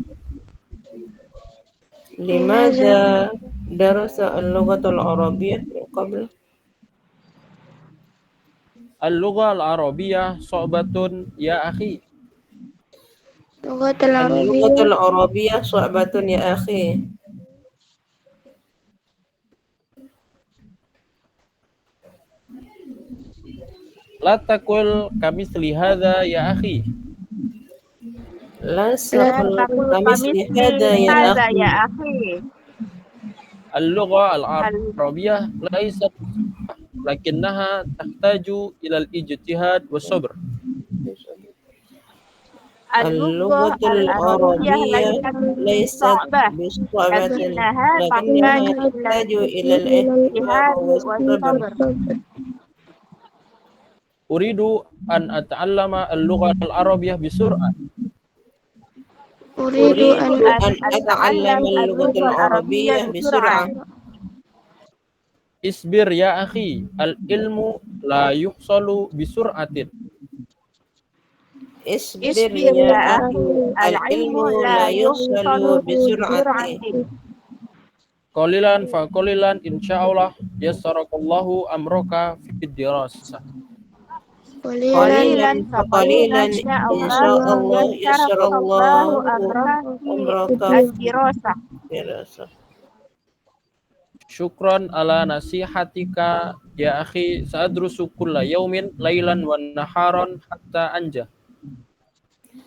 لماذا درس اللغة العربية من قبل. Al-lugha al-arabiyyah so'batun ya akhi. اللغة اللغة العربية العربية صعبة يا أخي. La takul kamitsli hadza ya akhi. لا لا تقل تقل كمثل كمثل هذا يا هذا أخي. يا أخي. Al-lugha al-arabiyyah laysat lakinnaha tahtaju ila al-ijtihad wa sabr. اللغة اللغة العربية العربية ليست ليست صعبة بصعبة لكنها لكنها تحتاج إلى تحتاج إلى الاهتمام الاجتهاد والصبر. والصبر. Uridu an ata'allama al-lugha al-arabiyyah bisur'ah. أريد أريد أن أن أتعلم اللغة العربية بسرعة. Isbir ya akhi, al-ilmu la yuhsalu bisur'atin. اصبر اصبر يا يا أخي، أخي العلم العلم لا لا يحصل يحصل بسرعة. بسرعة. Qalilan fa qalilan insyaallah yassarakallahu amraka fid dirasah. قليلا قليلا فقليلا إن شاء إن الله شاء الله يسرك يسر الله الله أمرك في أمرك الدراسة. دراسة. Syukran ala nasihatika ya akhi, sa'adrusu kulla yaumin lailan wa naharan hatta anja.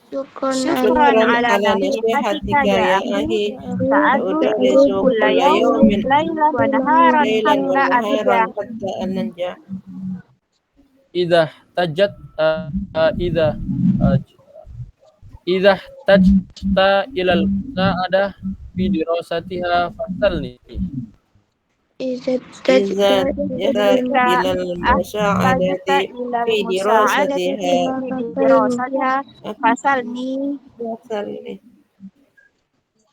شكرا شكرا شكرا على على نصيحتك نصيحتك يا يا أخي، أخي، سأدرس سأدرس كل كل يوم يوم ليلا ونهارا ليلا حتى ونهارا أنجح. حتى أن ننجح. Idza tajat idza idza tajta ilal sa'adah fi dirasatiha fasalni. إذا إذا احتجت جئت إلى المساعدة أحتجت إلى في المساعدة دراستها في دراستها فسلني. فاسألني.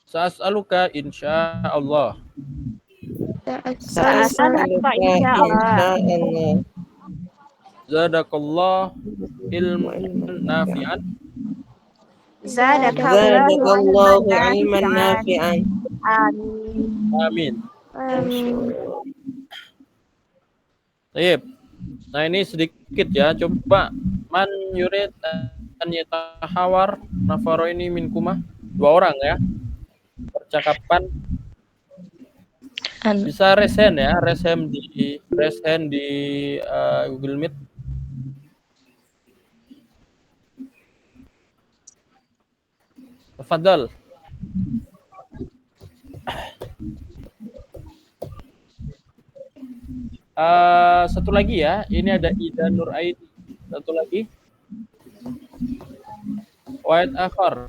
Sa'as'aluka insyaallah. سأسألك سأسألك إن سأسألك شاء إن الله. شاء الله. Zadakallah ilman nafi'an. زادك زادك الله الله علما علما نافعا. نافعا. آمين. Amin. آمين. Baik. Nah, ini sedikit ya. Coba man yurid an yatahawar nafaroini minkuma. 2 orang ya. Percakapan bisa resen ya, resen di Google Meet. Tafadhal. Satu lagi ya, ini ada Ida Nur Aid. Satu lagi. Wahid akhar.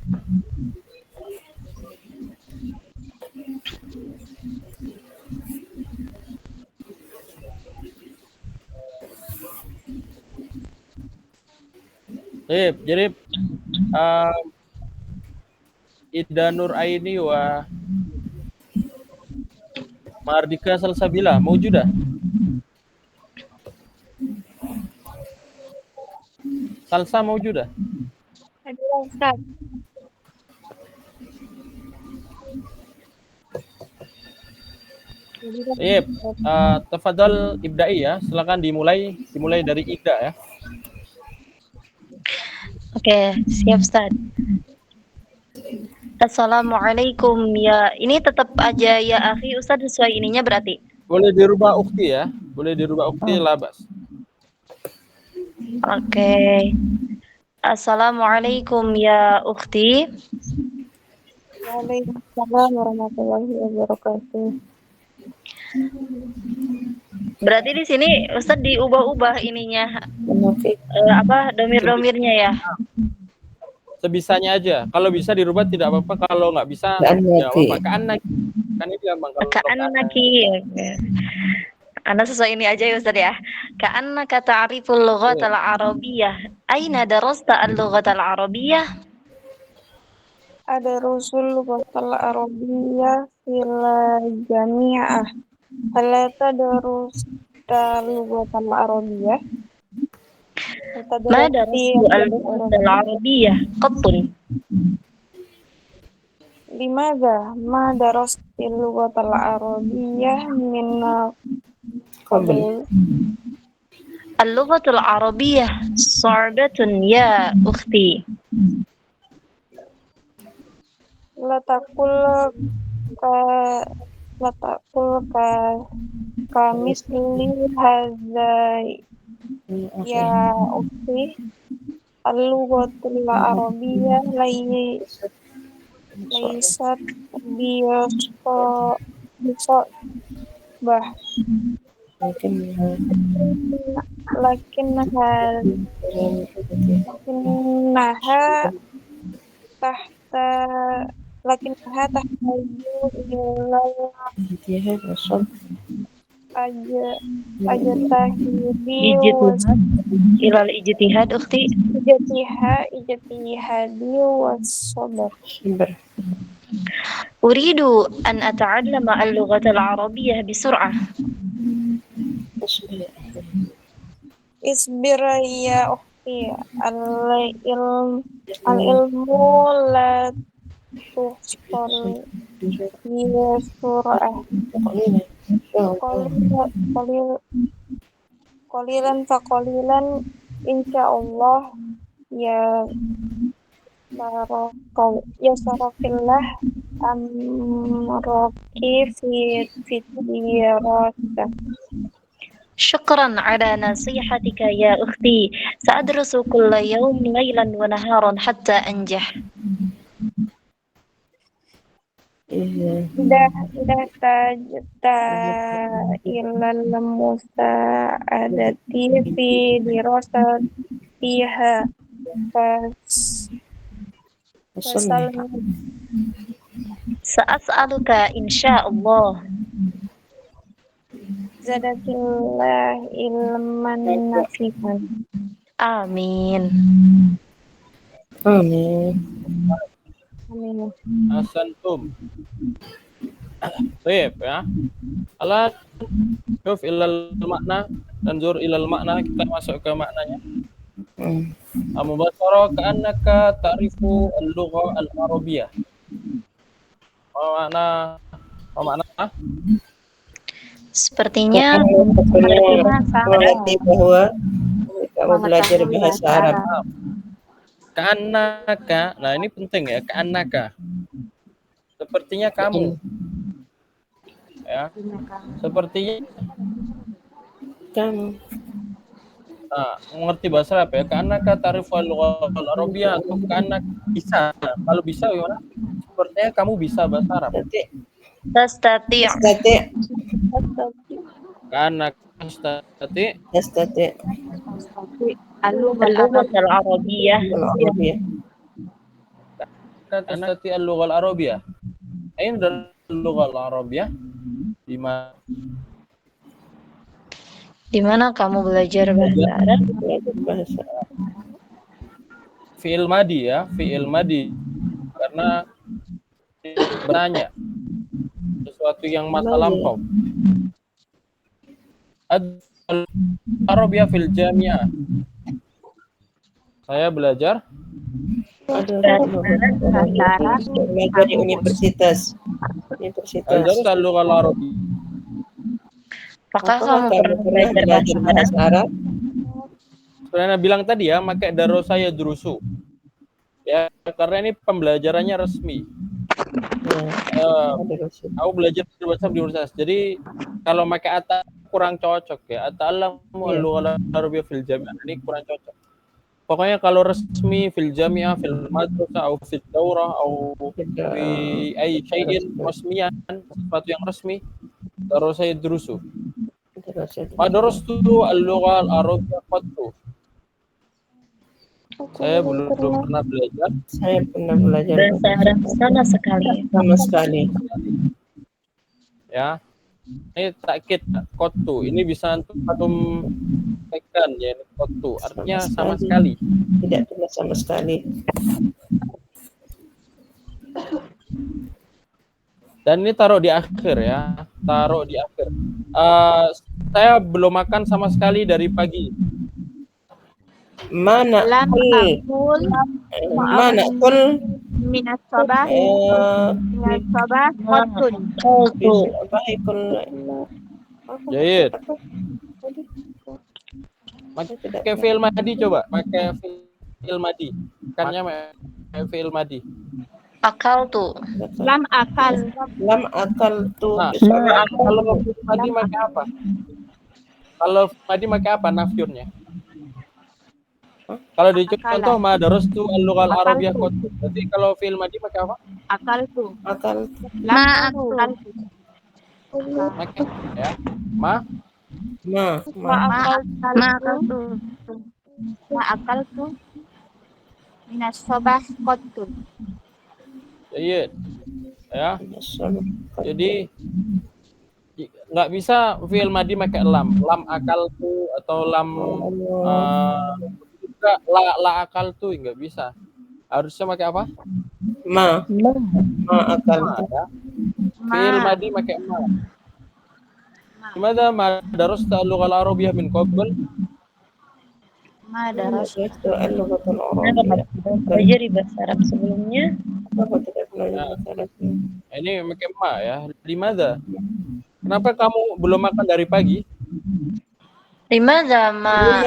Jadi Ida Nur Aini wa Mardika Salsabila maujudah. Salsa maujudah. Ustaz. Tafadhal ibda'i ya. Silakan dimulai dari Ida ya. Oke, siap Ustaz. Assalamualaikum ya. Ini tetap aja ya akhi Ustaz sesuai ininya berarti. Boleh dirubah ukti ya. Boleh dirubah ukti labas. Oke. Assalamualaikum ya ukhti. Waalaikumsalam warahmatullahi wabarakatuh. Berarti di sini Ustaz diubah-ubah ininya domir-domirnya ya. Sebisanya aja. Kalau bisa dirubah tidak apa-apa. Kalau nggak bisa ya apa? Kan ini gampang. Ka'annaki. Anda sesuai ini aja ya Ustaz ya. Ka'annaka ta'riful lughatal arabiyyah. Aina darasta al-lughatal arabiyyah? Adrusul lughatal arabiyyah fil jami'ah. Hal tadrusta lughatal arabiyyah? Ma darastu al-lughatal arabiyyah qattun. Limadha ma darastil lughatal arabiyyah min قبل. qabl? اللغة العربية صعبة يا أختي. La taqul kamisli hadza ya ukhti. Al-lughatul arabiyyah laysat bisobah lakinnaha tahtaju Ijtihad wasab. ajtahidi إلى الاجتهاد أختي. ijtihadi was-sabr. Sabar. أريد أن أتعلم اللغة العربية بسرعة. Asbir. Isbir ya ukhti, al-ilmu la tuhsal bi sur'ah. Qalilan fa qalilan insyaallah ya sarakillah amraki fi dirasah. شكرا على نصيحتك يا أختي. سأدرس كل يوم ليلا ونهارا حتى أنجح. إذا احتجت إلى المساعدة في دراستها فاسألني. سأسألك إن شاء الله. Zadakillah ilman nafi'an. Amin. Amin. Amin. Ahsantum. Baik ya. Ala syuf ilal makna, tanzur ilal makna, kita masuk ke maknanya. Mubasharah ka'annaka ta'rifu al-lugha al-arabiyyah. Apa makna? Sepertinya mengerti bahwa kamu belajar bahasa Arab. Ka'annaka, nah ini penting ya, ka'annaka. Sepertinya kamu. Ya. Sepertinya Kamu. nah, mengerti bahasa Arab ya. Ka'annaka ta'rifu al-lugha al-arabiyyah atau ka'annaka bisa. Kalau bisa gimana? Sepertinya kamu bisa bahasa Arab. tastati'. Ka'annaka tastati' اللغة العربية. tastati al-lugha al-arabiyyah. Ain al-lugha al-arabiyyah? Di mana kamu belajar bahasa Arab? Fi'il madi ya, fi'il madi. Karena bertanya sesuatu yang masa lampau. Al-Arabiyyah fil Jami'ah. Saya belajar belajar di universitas. al-lugha al-arabiyyah. Apakah kamu pernah belajar bahasa Arab? Sebenarnya bilang tadi ya, pakai darosaya durusu. Ya, karena ini pembelajarannya resmi. Aku belajar bahasa di universitas. Jadi kalau pakai ata kurang cocok ya. Ata'allamu al-lugha al-arabiyyah fil jami'ah. Ini kurang cocok. Pokoknya kalau resmi fil jami'ah, fil madrasah, atau fil daurah, atau fi ay syai'in resmiyan, sesuatu yang resmi, darosaya durusu. Madarastu al-lugha al-arabiyyah qattu. Saya belum pernah belajar. Saya pernah belajar bahasa Arab sama sekali. sama sekali. Ya, ini takkid qattu. Ini bisa antum tekan ya, qattu. Artinya sama sekali. Tidak pernah sama sekali. Dan ini taruh di akhir ya, taruh di akhir. Saya belum makan sama sekali dari pagi. Mana Lam kul? aqul Mana kul? minas sabah qatun. Jayid. Pakai fi'il madi coba, pakai fi'il madi. Kannya pakai fi'il madi. Akal tuh. Lam akal. Lam akaltu Nah, bisabah. kalau fi'il madi pakai apa? Kalau madi pakai apa nafyunnya? Kalau di contoh madarastu al-lughal arabiyyah qattu. Berarti kalau fi'il madi pakai apa? Akaltu. Akaltu. Lam Pakai ya. Ma akaltu minas sabah qatun. Jayid. Ya. Jadi nggak bisa fi'il madi pakai lam akal tu atau lam juga la akal tu nggak bisa. Harusnya pakai apa? Ma akaltu. Ya. Fi'il madi pakai ma. Gimana madarasta al-lughal arabiyyah min qabl? Itu al-lughatul arabiyyah. Belajar di bahasa Arab sebelumnya. Apa tidak belajar bahasa Arab? Ini pakai ma ya. Dimana? Kenapa kamu belum makan dari pagi? Limadha ma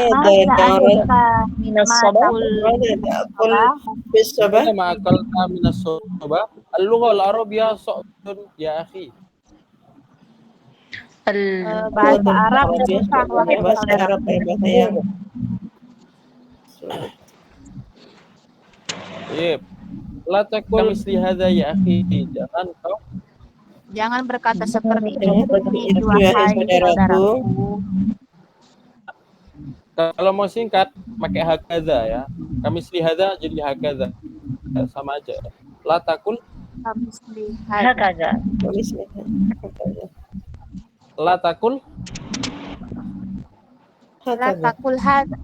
minas sabah? Bisabah. Ma akalta minas sabah. Al-lughal arabiyyah su'dun ya akhi. Bahasa Arab susah wahai Bahasa saudara. Arab bahasa yang Iya. La taqul misli hadza ya akhi. Jangan berkata seperti itu itu ya wahai saudaraku. saudaraku. Kalau mau singkat pakai hakaza ya. Kamisli hadza jadi hakaza. Sama aja. La taqul Hakaza. la taqul La takul hadza.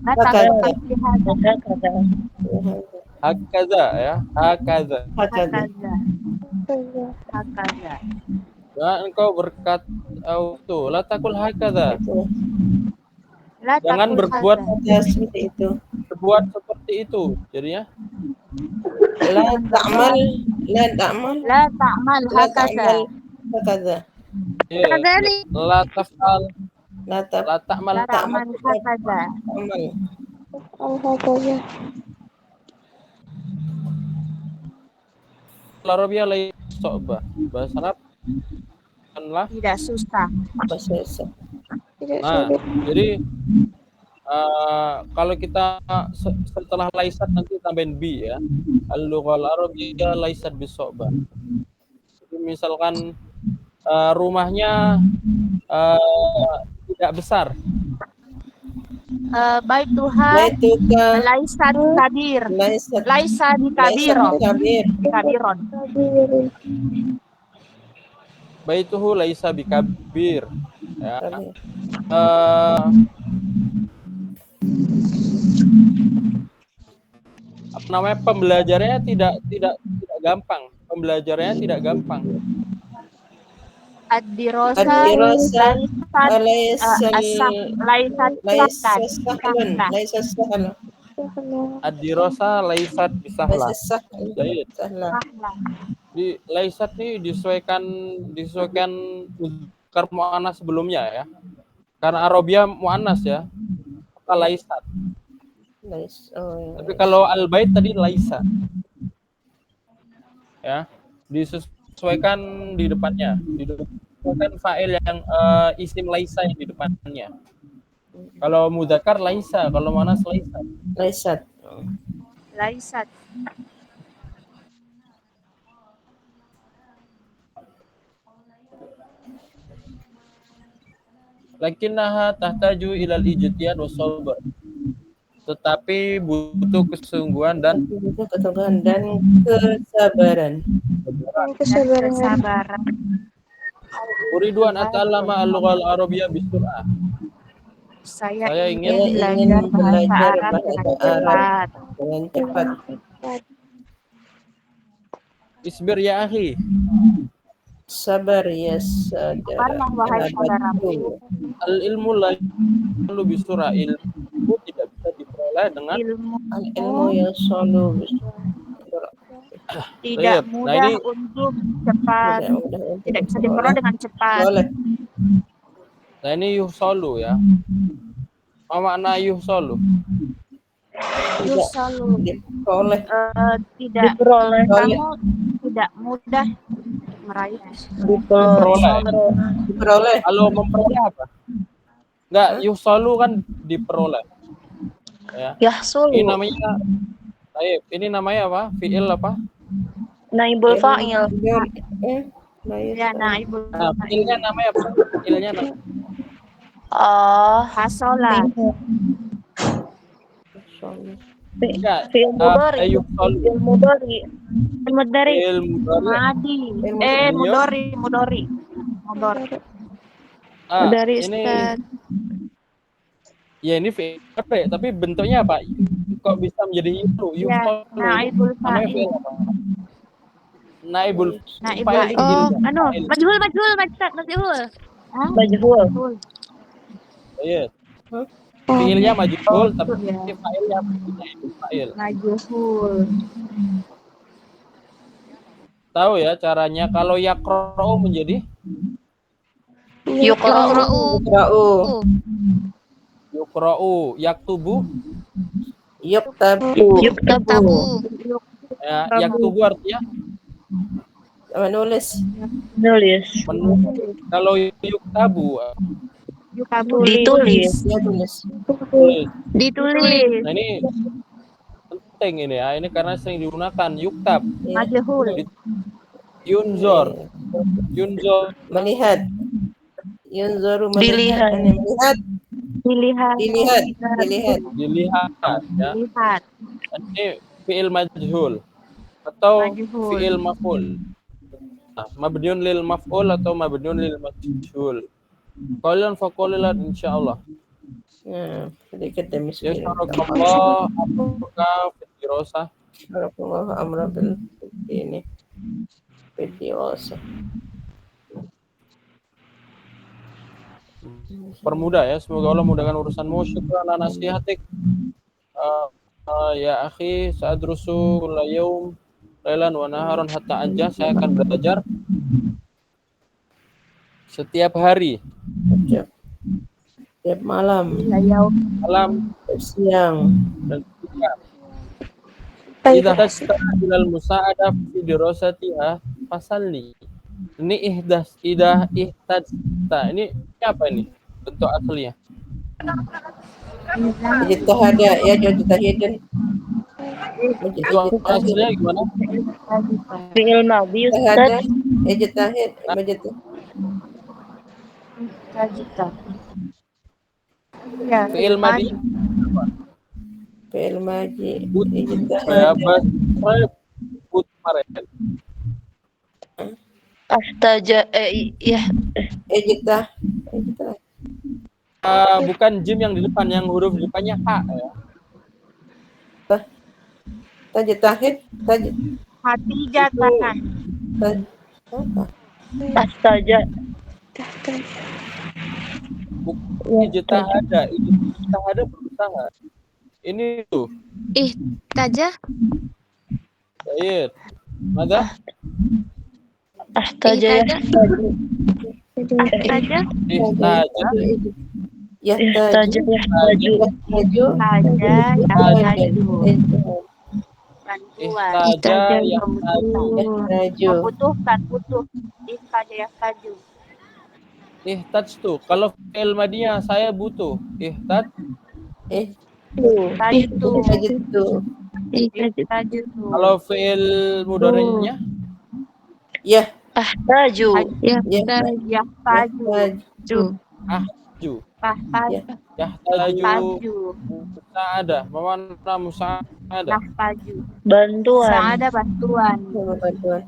hakaza ya. Hakaza. Hakaza. Ya, engkau berkata tuh, la taqul hakaza. La Jangan takul berbuat hadza. Seperti itu. berbuat seperti itu. Jadinya La ta'mal La ta'mal hakaza. hakaza. ya, la taf'al La la ta'mal La ta'mal hakaza. ta'mal. Arabia lain so'bah. Bahasa Arab kanlah. Tidak susah. Bahasa Nah, jadi kalau kita setelah laisat nanti tambahin bi ya. Al-lughal arabiyyah laisat biso'bah. Jadi misalkan rumahnya tidak besar. Baituha Baituka laisa kabir. laisa Laisa kabiro. kabir. Kabiron. Baituhu laisa bikabir. Ya. Apa namanya, pembelajarannya tidak gampang. Pembelajarannya tidak gampang. Ad-dirasa Ad-dirasa laisa laisa sahlan. Ad-dirasa laisat bisahlah. Laisa Jahit. sahlan. Di laisat ini disesuaikan muzakkar muannas sebelumnya ya. Karena Arabia muannas ya. Maka laisat. Tapi kalau al-bait tadi laisa. Ya, disesuaikan di depannya. Disesuaikan fa'il yang isim laisa yang di depannya. Kalau mudzakkar laisa, kalau muannas laisa. Laisat. laisat. Lakinnaha tahtaju ilal ijtihad was sabr. Tetapi butuh kesungguhan dan Keteguhan dan kesabaran. Kesabaran. uriduan ata'allama al-lughal arabiyyah bisur'ah. Saya ingin ingin belajar belajar bahasa bahasa Arab dengan cepat. Isbir ya akhi. Sabar ya saudara. Sabarlah, wahai saudaraku. Al-ilmu la yahlu bisur'ah. Ilmu tidak bisa diperoleh dengan Ilmu Al-ilmu yang selalu Tidak Baik. Nah, mudah ini untuk cepat. Tidak mudah untuk Tidak bisa diperoleh. diperoleh dengan cepat. Boleh. nah ini yuhsolu ya. Apa makna yuhsolu? Yusalu. Diperoleh. Tidak. Diperoleh. Kamu tidak mudah meraih. Diperoleh. Diperoleh. Kalau memperoleh apa? Enggak, yuhsolu kan diperoleh. Ya. Ini Yahsulu. namanya baik. Ini namanya apa? Fi'il apa? Naibul fa'il. Ya, naibul Nah, fi'ilnya namanya apa? Fi'ilnya namanya hasola. enggak. Fi'il mudhari. Yuhsolu. Fi'il mudhari. Mudari. Fi'il mudhari. Madi. Mudori. Mudari Ini Ustaz. ya ini fi'il apa ya? Tapi bentuknya apa? Kok bisa menjadi yuhsolu? Ya, Yuhsolu. naibul Namanya fa'il. fi'il apa? Naibul Naibul fa'il. Oh, Fa'il. majhul. Majhul. Iya. Fi'ilnya majhul tapi ya. fa'ilnya naibul fa'il. Majhul. Tahu ya caranya kalau yaqra'u menjadi Yuqra'u. Iqra'u. yuqra'u, yaktubu Yuktabu. Yuktabu. ya, yaktubu artinya Menulis. Nulis. menulis. Kalau yuktabu Ditulis. Ya, tulis. tulis. Ditulis. Nah ini penting ini ya, ini karena sering digunakan yuktab, Majhul. yunzor, Melihat. Yunzuru Dilihat. melihat. Dilihat. Dilihat. Dilihat. dilihat ya. Lihat. Ini fi'il majhul atau Majhul. fi'il maf'ul. Nah, mabniun lil maf'ul atau mabniun lil majhul. Qalilan fa qalilan insyaallah. Nah, sedikit demi Ya sedikit. Allah apakah fitrosah Barakallahu amra bil ini. Videosa. permudah ya, semoga Allah mudahkan urusanmu. Syukran ala nasihatik. Ya akhi, sa'adrusu kulla yaum lailan wa naharan hatta anja. Saya akan belajar setiap hari, Setiap malam, malam siang. dan siang. Idza tastana ilal musa'ada fi dirasatiha fasalli. Ini ihtadta. Ini apa ini? Bentuk aslinya. Ijtihada ya ijtihadin. Bentuk aslinya gimana? Fi'il madhi Ijtihada, Ustaz. ijtihad, Ya, Fi'il madhi. fi'il madhi, Ya, ijtihada. bahasa kemarin. Ahtaja ya Ijtihad. Bukan jim yang di depan, yang huruf di depannya H ya. Tajtahid, hatijatan. ahtaja. Ijtihada berusaha. Ini tuh. Ihtaja. Baik. Mada? Ahtaja yahtaju. Ihtaja. Ihtaja. Ihtaja yahtaju. Maju. Haja, yahtaju. Bantuan. Ihtaja yahtaju. Maju. Membutuhkan, butuh. Ihtaja, yahtaju. Ihtaj tuh. Kalau fi'il madiyah saya butuh. Ihtaj. Tajitu. Tajitu. Tajitu. Kalau fi'il mudhari'nya Ya. Ahtaju. Yahtaju. ahju. Tahtaju. Yahtaju. Tahtaju. Musa'adah. Mana musa'adah? Tahtaju. Bantuan. Sa'ada bantuan. Bantuan.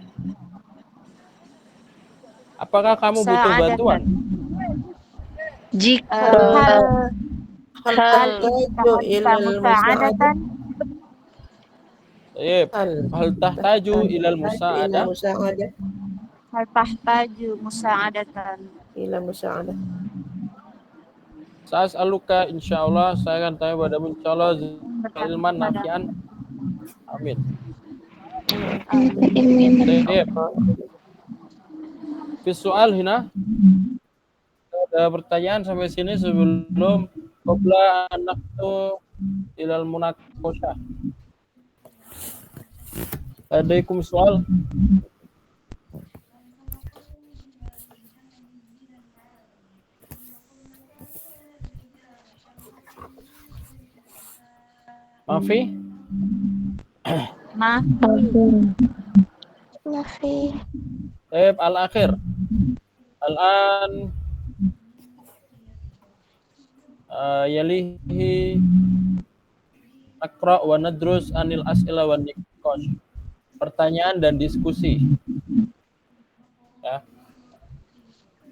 Apakah kamu butuh Sa'adatan. bantuan? Jika Hal tahtaju ilal musa'adah. Baik. Hal tahtaju ilal musa'adah? Hal tahtaju musa'adatan. Ilal musa'adah. Sa'as'aluka insyaallah saya akan tanya padamu insyaallah ilman nafi'an. Amin. Baik. Fi soal hina. Ada pertanyaan sampai sini sebelum qabla anak tu ilal munaqashah. Adaikum soal? Mafi? Mafi. Baik, al-akhir. Al-an yalihi akra wa nadrus anil as'ila wa niqash. Pertanyaan dan diskusi. Ya.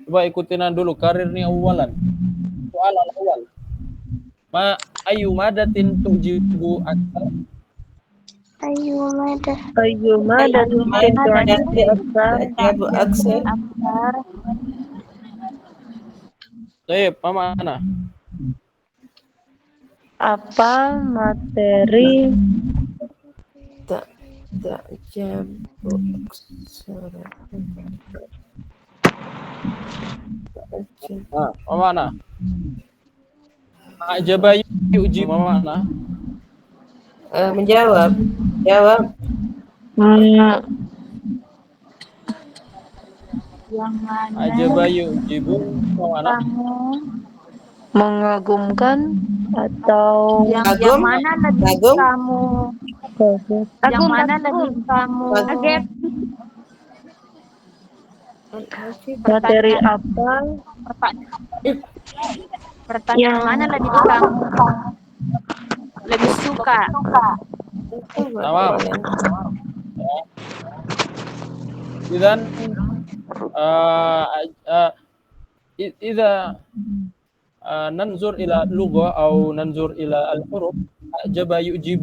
Coba ikutin dulu karirnya awalan. Soal awal. Ma ayu madatin tujibu aktar. Ayyumada. Jabu aksar. Baik, mana? Apa materi Jabu aksar. Mana? Ajaba yuji mana? Menjawab. Jawab. Yang mana Ajaba yujibu mana? mengagumkan atau yang Kagum? mana lebih Kagum? kamu yang mana lebih kamu Kaget. materi apa pertanyaan mana lebih kamu lebih suka Tamam. Idan إذا ننظر إلى اللغة أو ننظر إلى الحروف أعجب يعجب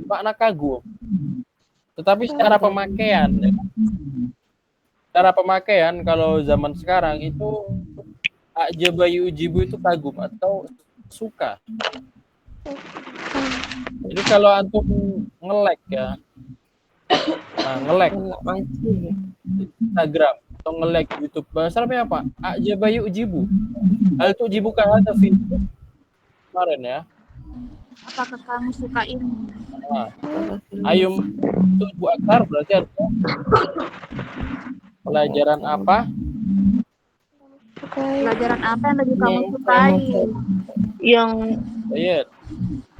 makna kagum. Tetapi secara pemakaian, kalau zaman sekarang itu a'jaba yu'jibu itu kagum atau suka. Jadi kalau antum nge-like ya, nge-like Instagram atau nge-like YouTube, bahasa Arabnya apa? A'jaba yu'jibu. Hal tu'jibu ka hadha fi kemarin ya. apakah kamu suka ini Ayum tu'jibu aktar berarti ada pelajaran apa? pelajaran apa yang lebih kamu sukai yang Baik.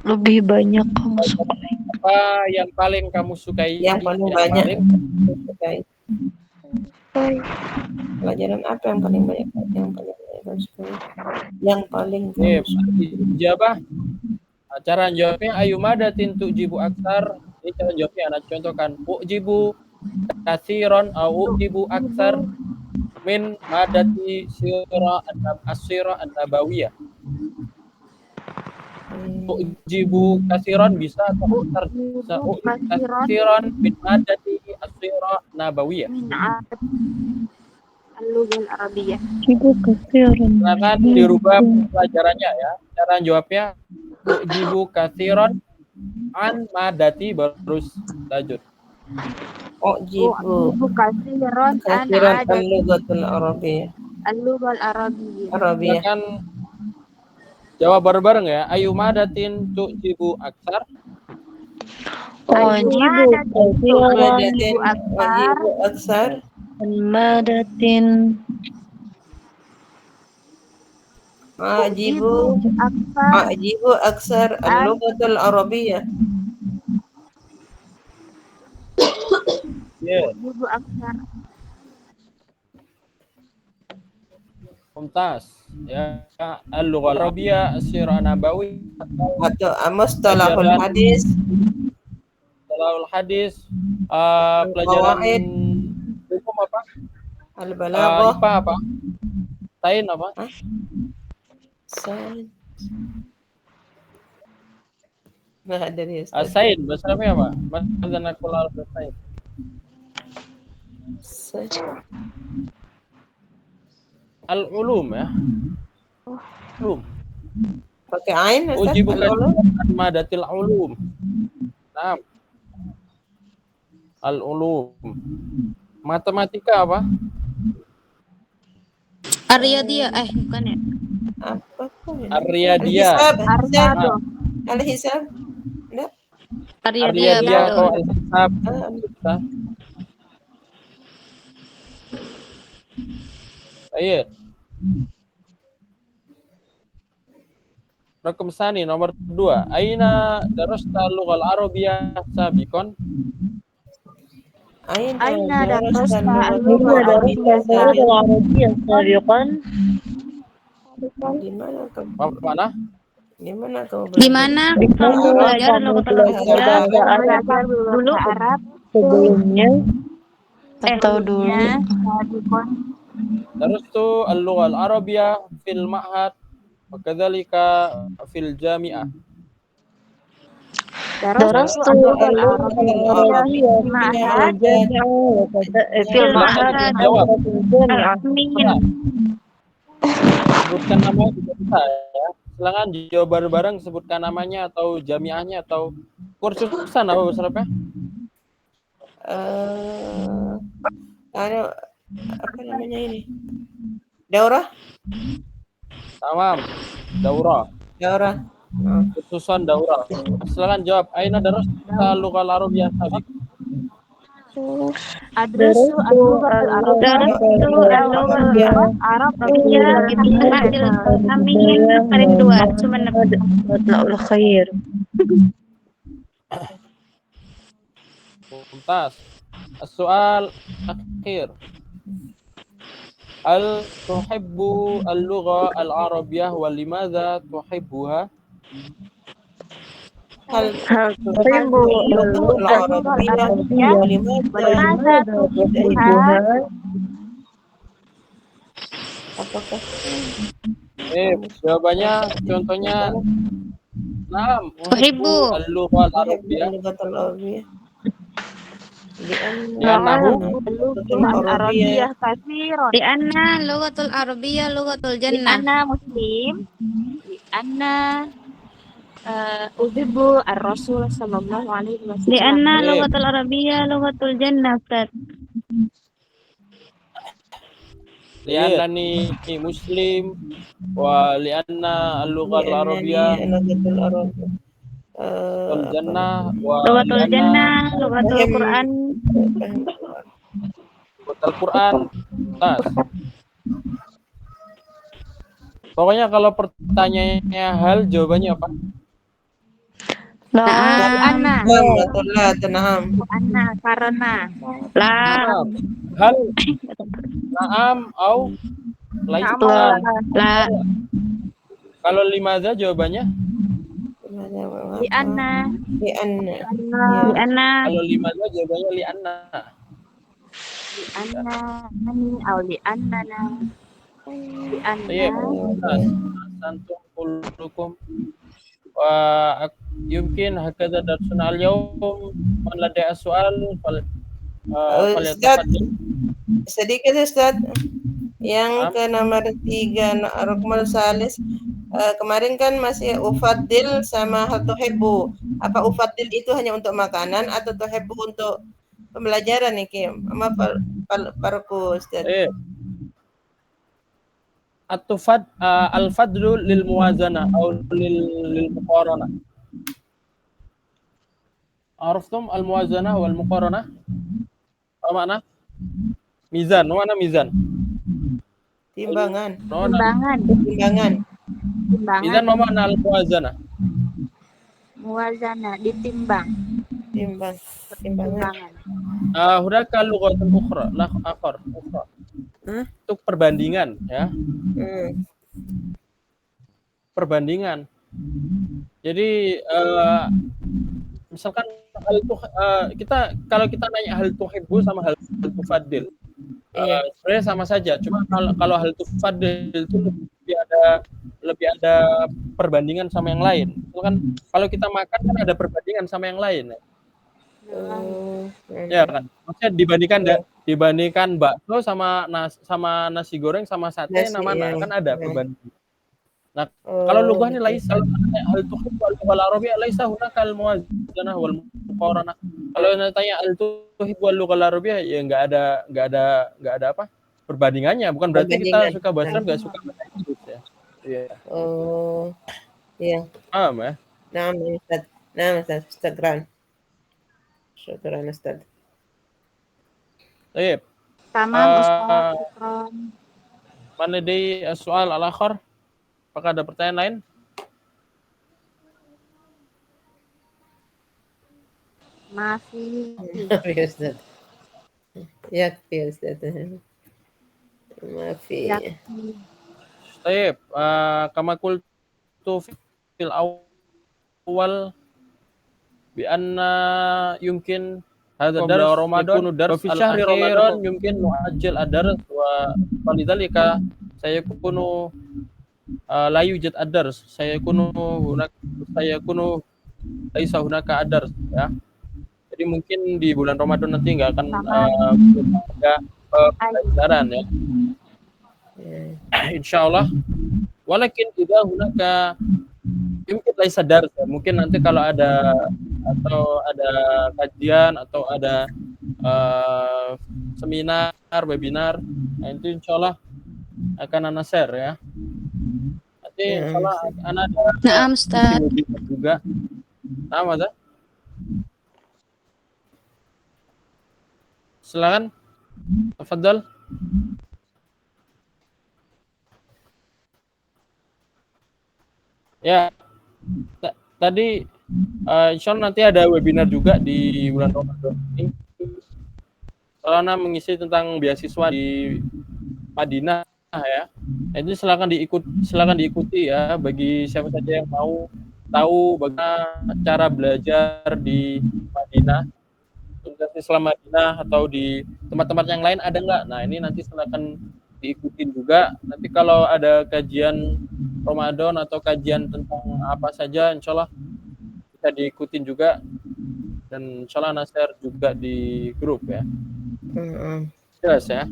lebih banyak kamu sukai? Apa yang paling kamu sukai? Yang paling banyak kamu sukai. Pelajaran apa yang paling banyak kamu sukai? Yang paling kamu sukai. Jawab. Cara jawabnya ayumadatin tu'jibu aktsar. Ini cara jawabnya anak contohkan. Ujibu katsiran au ujibu aktsar min madati sirah an-nabawiyah. Ujibu katsiran bisa atau katsiran min madati as-sirah nabawiyah. min al-lughah al-arabiyyah Silakan dirubah pelajarannya ya. Cara jawabnya ujibu katsiran an madati baru lanjut. Ujibu kasiran katsiran al-lughatul arabiyyah. al-lughah al-arabiyyah Silakan jawab bareng-bareng ya. Ayu madatin tu'jibu aktsar. Wajibu Madatin wajibu aksar. madatin Ajibu aksar al-lughatul arabiyyah. Ya, ibu aksar mumtaz. Ya, al-lughah al-arabiyyah as-sirah nabawi Atau mustalahul hadis. Mustalahul hadis, pelajaran Qawaid. hukum apa? Al-balaghah. IPA apa? Sains apa? Sains. Nggak ada ya. Sains bahasa Arabnya apa? Mada naqul al-sains. Al-ulum ya. Ulum. Pakai ain Ustaz? Ujibu Al-ulum. madatil ulum. Nah, Al-ulum. Matematika apa? Ar-Riyadiyah. Bukan ya? Apa kok ini? Ar-Riyadiyah. Ar-Riyadu. Al-Hisab. Enggak. Ar-Riyadiyah. Ar-Riyadiyah betul. atau Al-Hisab. Kita. Baik. Raqam tsani nomor 2. Aina darasta lughal arabiyyah sabiqan? Aina darasta al-lughah al-lughah al-arabiyyah سابقا Di mana kamu? Apa mana? Di mana kamu Di mana kamu belajar lughatul Arabiyyah dulu? Arab sebelumnya atau dulu? Sabikon. Darastu al-lughal arabiyyah fil ma'had wa kadzalika fil jami'ah. Darastu al-lughah al-arabiyyah ma'had fil ma'had Jawab. Amin. Sebutkan namanya juga bisa ya. Silakan jawab bareng-bareng, sebutkan namanya atau jamiahnya atau kursusan apa besarnya? Apa namanya ini? Daurah? Tamam. Daurah. Daurah. Kursusan daurah. Silakan jawab. Aina darasta lughal arabiyyah sabiq? Adresu al-lughah al-arabiyyah Arabiyyah itu hasil amin. Paling 2 cuma Matla'ul khair. Mumtaz. As-soal akhir. Hal tuhibbu al-lugha al-arabiyyah wa limadha tuhibbuha? Hal tuhibbu al-lughah al-arabiyyah wa limadha tuhibbuha? Apakah Jawabannya contohnya Naam, Tuhibbu al-lugha al-arabiyyah. al-lughah al-arabiyyah? Li'annahu al-arabiyyah katsiran. Di anna lughatul Arabiyyah lughatul jannah. Ana muslim. Ana uhibbu ar-rasul sallallahu alaihi wasallam. Di anna lughatul Arabiyyah lughatul jannah. Ustaz. Li'annani muslim wa li'anna al-lugha al-arabiyyah wal jannah wa Lughatul jannah, lughatul Quran. Al-Quran. Nah, pokoknya kalau pertanyaannya hal, jawabannya apa? Ana Na'am. Ana karena La Hal, na'am, au, laisa. la Kalau limadha jawabannya? di Ana Di anna. di anna Kalau limadha jawabannya li'anna. di Ana ani au di annana di Iya, Ana santum kullukum wa yumkin hakadha darsuna al-yawm man ladai'a su'al falyatafaddal. Sedikit Ustaz. Yang ke nomor 3 Rukmul Salis, kemarin kan masih ufaddil sama hal tuhibbu. Apa ufaddil itu hanya untuk makanan atau tuhibbu untuk pembelajaran nih Kim? Sama parku Ustaz. At-tufad al-fadlu lil muwazanah atau lil muqaranah. Araftum al-muwazanah wal muqaranah? Apa makna? Mizan, mana mizan? Timbangan. timbangan Mizan mana al-muwazanah? muwazana ditimbang Timbangan. Hunaka lughatun ukhra, ukhra. Untuk perbandingan ya. Perbandingan. Jadi misalkan hal itu kalau kita nanya hal tuhibbu sama hal tufaddil. Sebenarnya sama saja, cuma kalau hal tufaddil itu lebih ada perbandingan sama yang lain. Itu kan kalau kita makan kan ada perbandingan sama yang lain. Ya kan? Maksudnya dibandingkan bakso sama nasi goreng sama sate kan ada perbandingan. Nah, kalau lughah ini laisa hal tuhibbu al-lughah al-arabiyyah laisa hunaka al-muwazanah wal muqaranah. Kalau tanya hal tuhibbu al-lughah al-arabiyyah ya enggak ada apa? Perbandingannya, bukan berarti kita suka bahasa Arab enggak suka bahasa Inggris ya. Iya. Oh. Iya. Paham ya? Naam ya Ustaz. Naam Ustaz. Syukran Ustaz. Baik. Tamam Ustaz. Syukran. Mana di soal al-akhir? Apakah ada pertanyaan lain? Masih. Mafi Ustaz. Yakfi Ustaz. Mafi. Baik, kama qultu fil awal bi anna yumkin hadha dar Ramadan fi syahri Ramadan yumkin nu'ajjil ad-dars wa lidzalika sayakunu la yujad ad-dars sayakunu laisa hunaka ad-dars ya. Jadi mungkin di bulan Ramadan nanti enggak akan ada pelajaran ya. Insyaallah. Walakin idza hunaka mungkin laisa dars ya. Mungkin nanti kalau ada kajian atau ada seminar, webinar, nah itu insyaallah akan ana share ya. Nanti insyaallah ana ada Naam Ustaz. juga. Nah, Mas. Silakan. Tafadhal. Ya, tadi insya Allah nanti ada webinar juga di bulan Ramadan ini. Karena mengisi tentang beasiswa di Madinah ya. Itu silakan diikuti ya bagi siapa saja yang mau tahu bagaimana cara belajar di Madinah, Universitas Islam Madinah atau di tempat-tempat yang lain ada nggak? Nah ini nanti silakan diikutin juga. Nanti kalau ada kajian Ramadan atau kajian tentang apa saja, insya Allah bisa diikutin juga. Dan insya Allah share juga di grup ya. Jelas ya?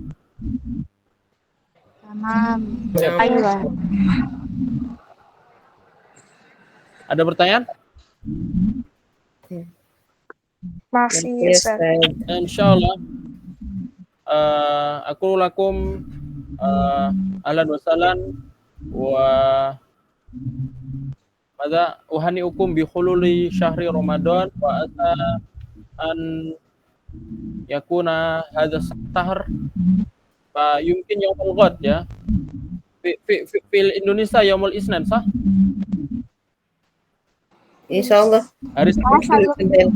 Tamam. Ayo. Ada pertanyaan? Masih Ustaz. Insya Allah. Aku lakum ahlan wa sahlan wa madza uhaniukum bi khululi syahri Ramadan wa asa an yakuna hadha syahr fa yumkin yaumul ghad ya fil Indonesia yaumul Isnin sah? Insyaallah. Hari Senin.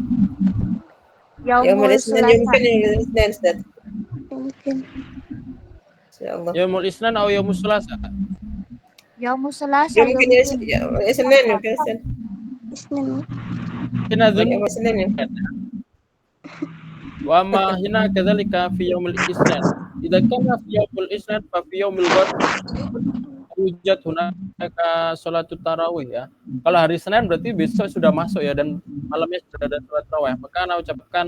Yaumul Isnin yumkin Isnin Ustaz. Mungkin. Insyaallah. yaumul Isnin atau yaumul Selasa? Yaumul Selasa. Yumkin Isnin yumkin Isnin. Isnin. Hina Yaumul Isnin yumkin. wa ma hina kadzalika fi yaumil Isnin. Idza kana fi yaumil Isnin fa fi yaumil ghad hujat hunaka salatut tarawih ya. Kalau hari Senin berarti besok sudah masuk ya dan malamnya sudah ada salat tarawih. Maka ana ucapkan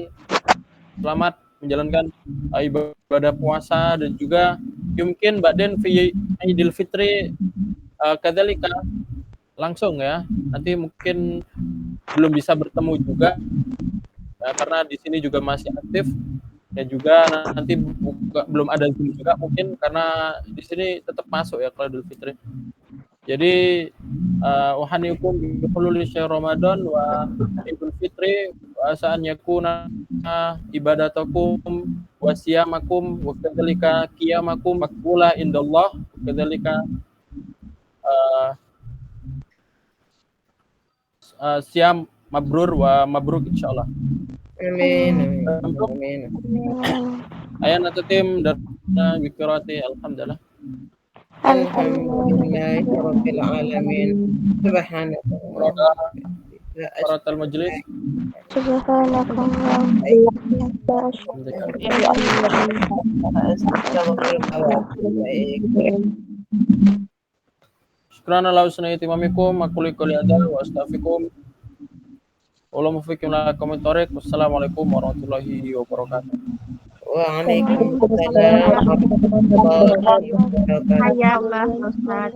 selamat menjalankan ibadah puasa dan juga mungkin ba'dan fi Idul Fitri kadzalika langsung ya. Nanti mungkin belum bisa bertemu juga ya, karena di sini juga masih aktif dan juga nanti belum ada Zoom juga mungkin karena di sini tetap masuk ya kalau Idul Fitri. Jadi uhaniukum bi hululi syahr Ramadan wa Idul Fitri wa asaan yakuna ibadatakum wa siyamakum wa kadzalika qiyamakum maqbula indallah wa kadzalika siyam mabrur wa mabruk insyaallah. Amin. Amin. Ayana tatim dan bikirati alhamdulillah. Alhamdulillah rabbil alamin. Subhanallah. Paratal majlis. Syukran ala husni itimamikum aku liqali ada wa astaghfirukum. Wallahu muwaffiq ila aqwamit thoriq. Wassalamualaikum warahmatullahi wabarakatuh. Waalaikumsalam warahmatullahi wabarakatuh. Hayya Allah Ustaz.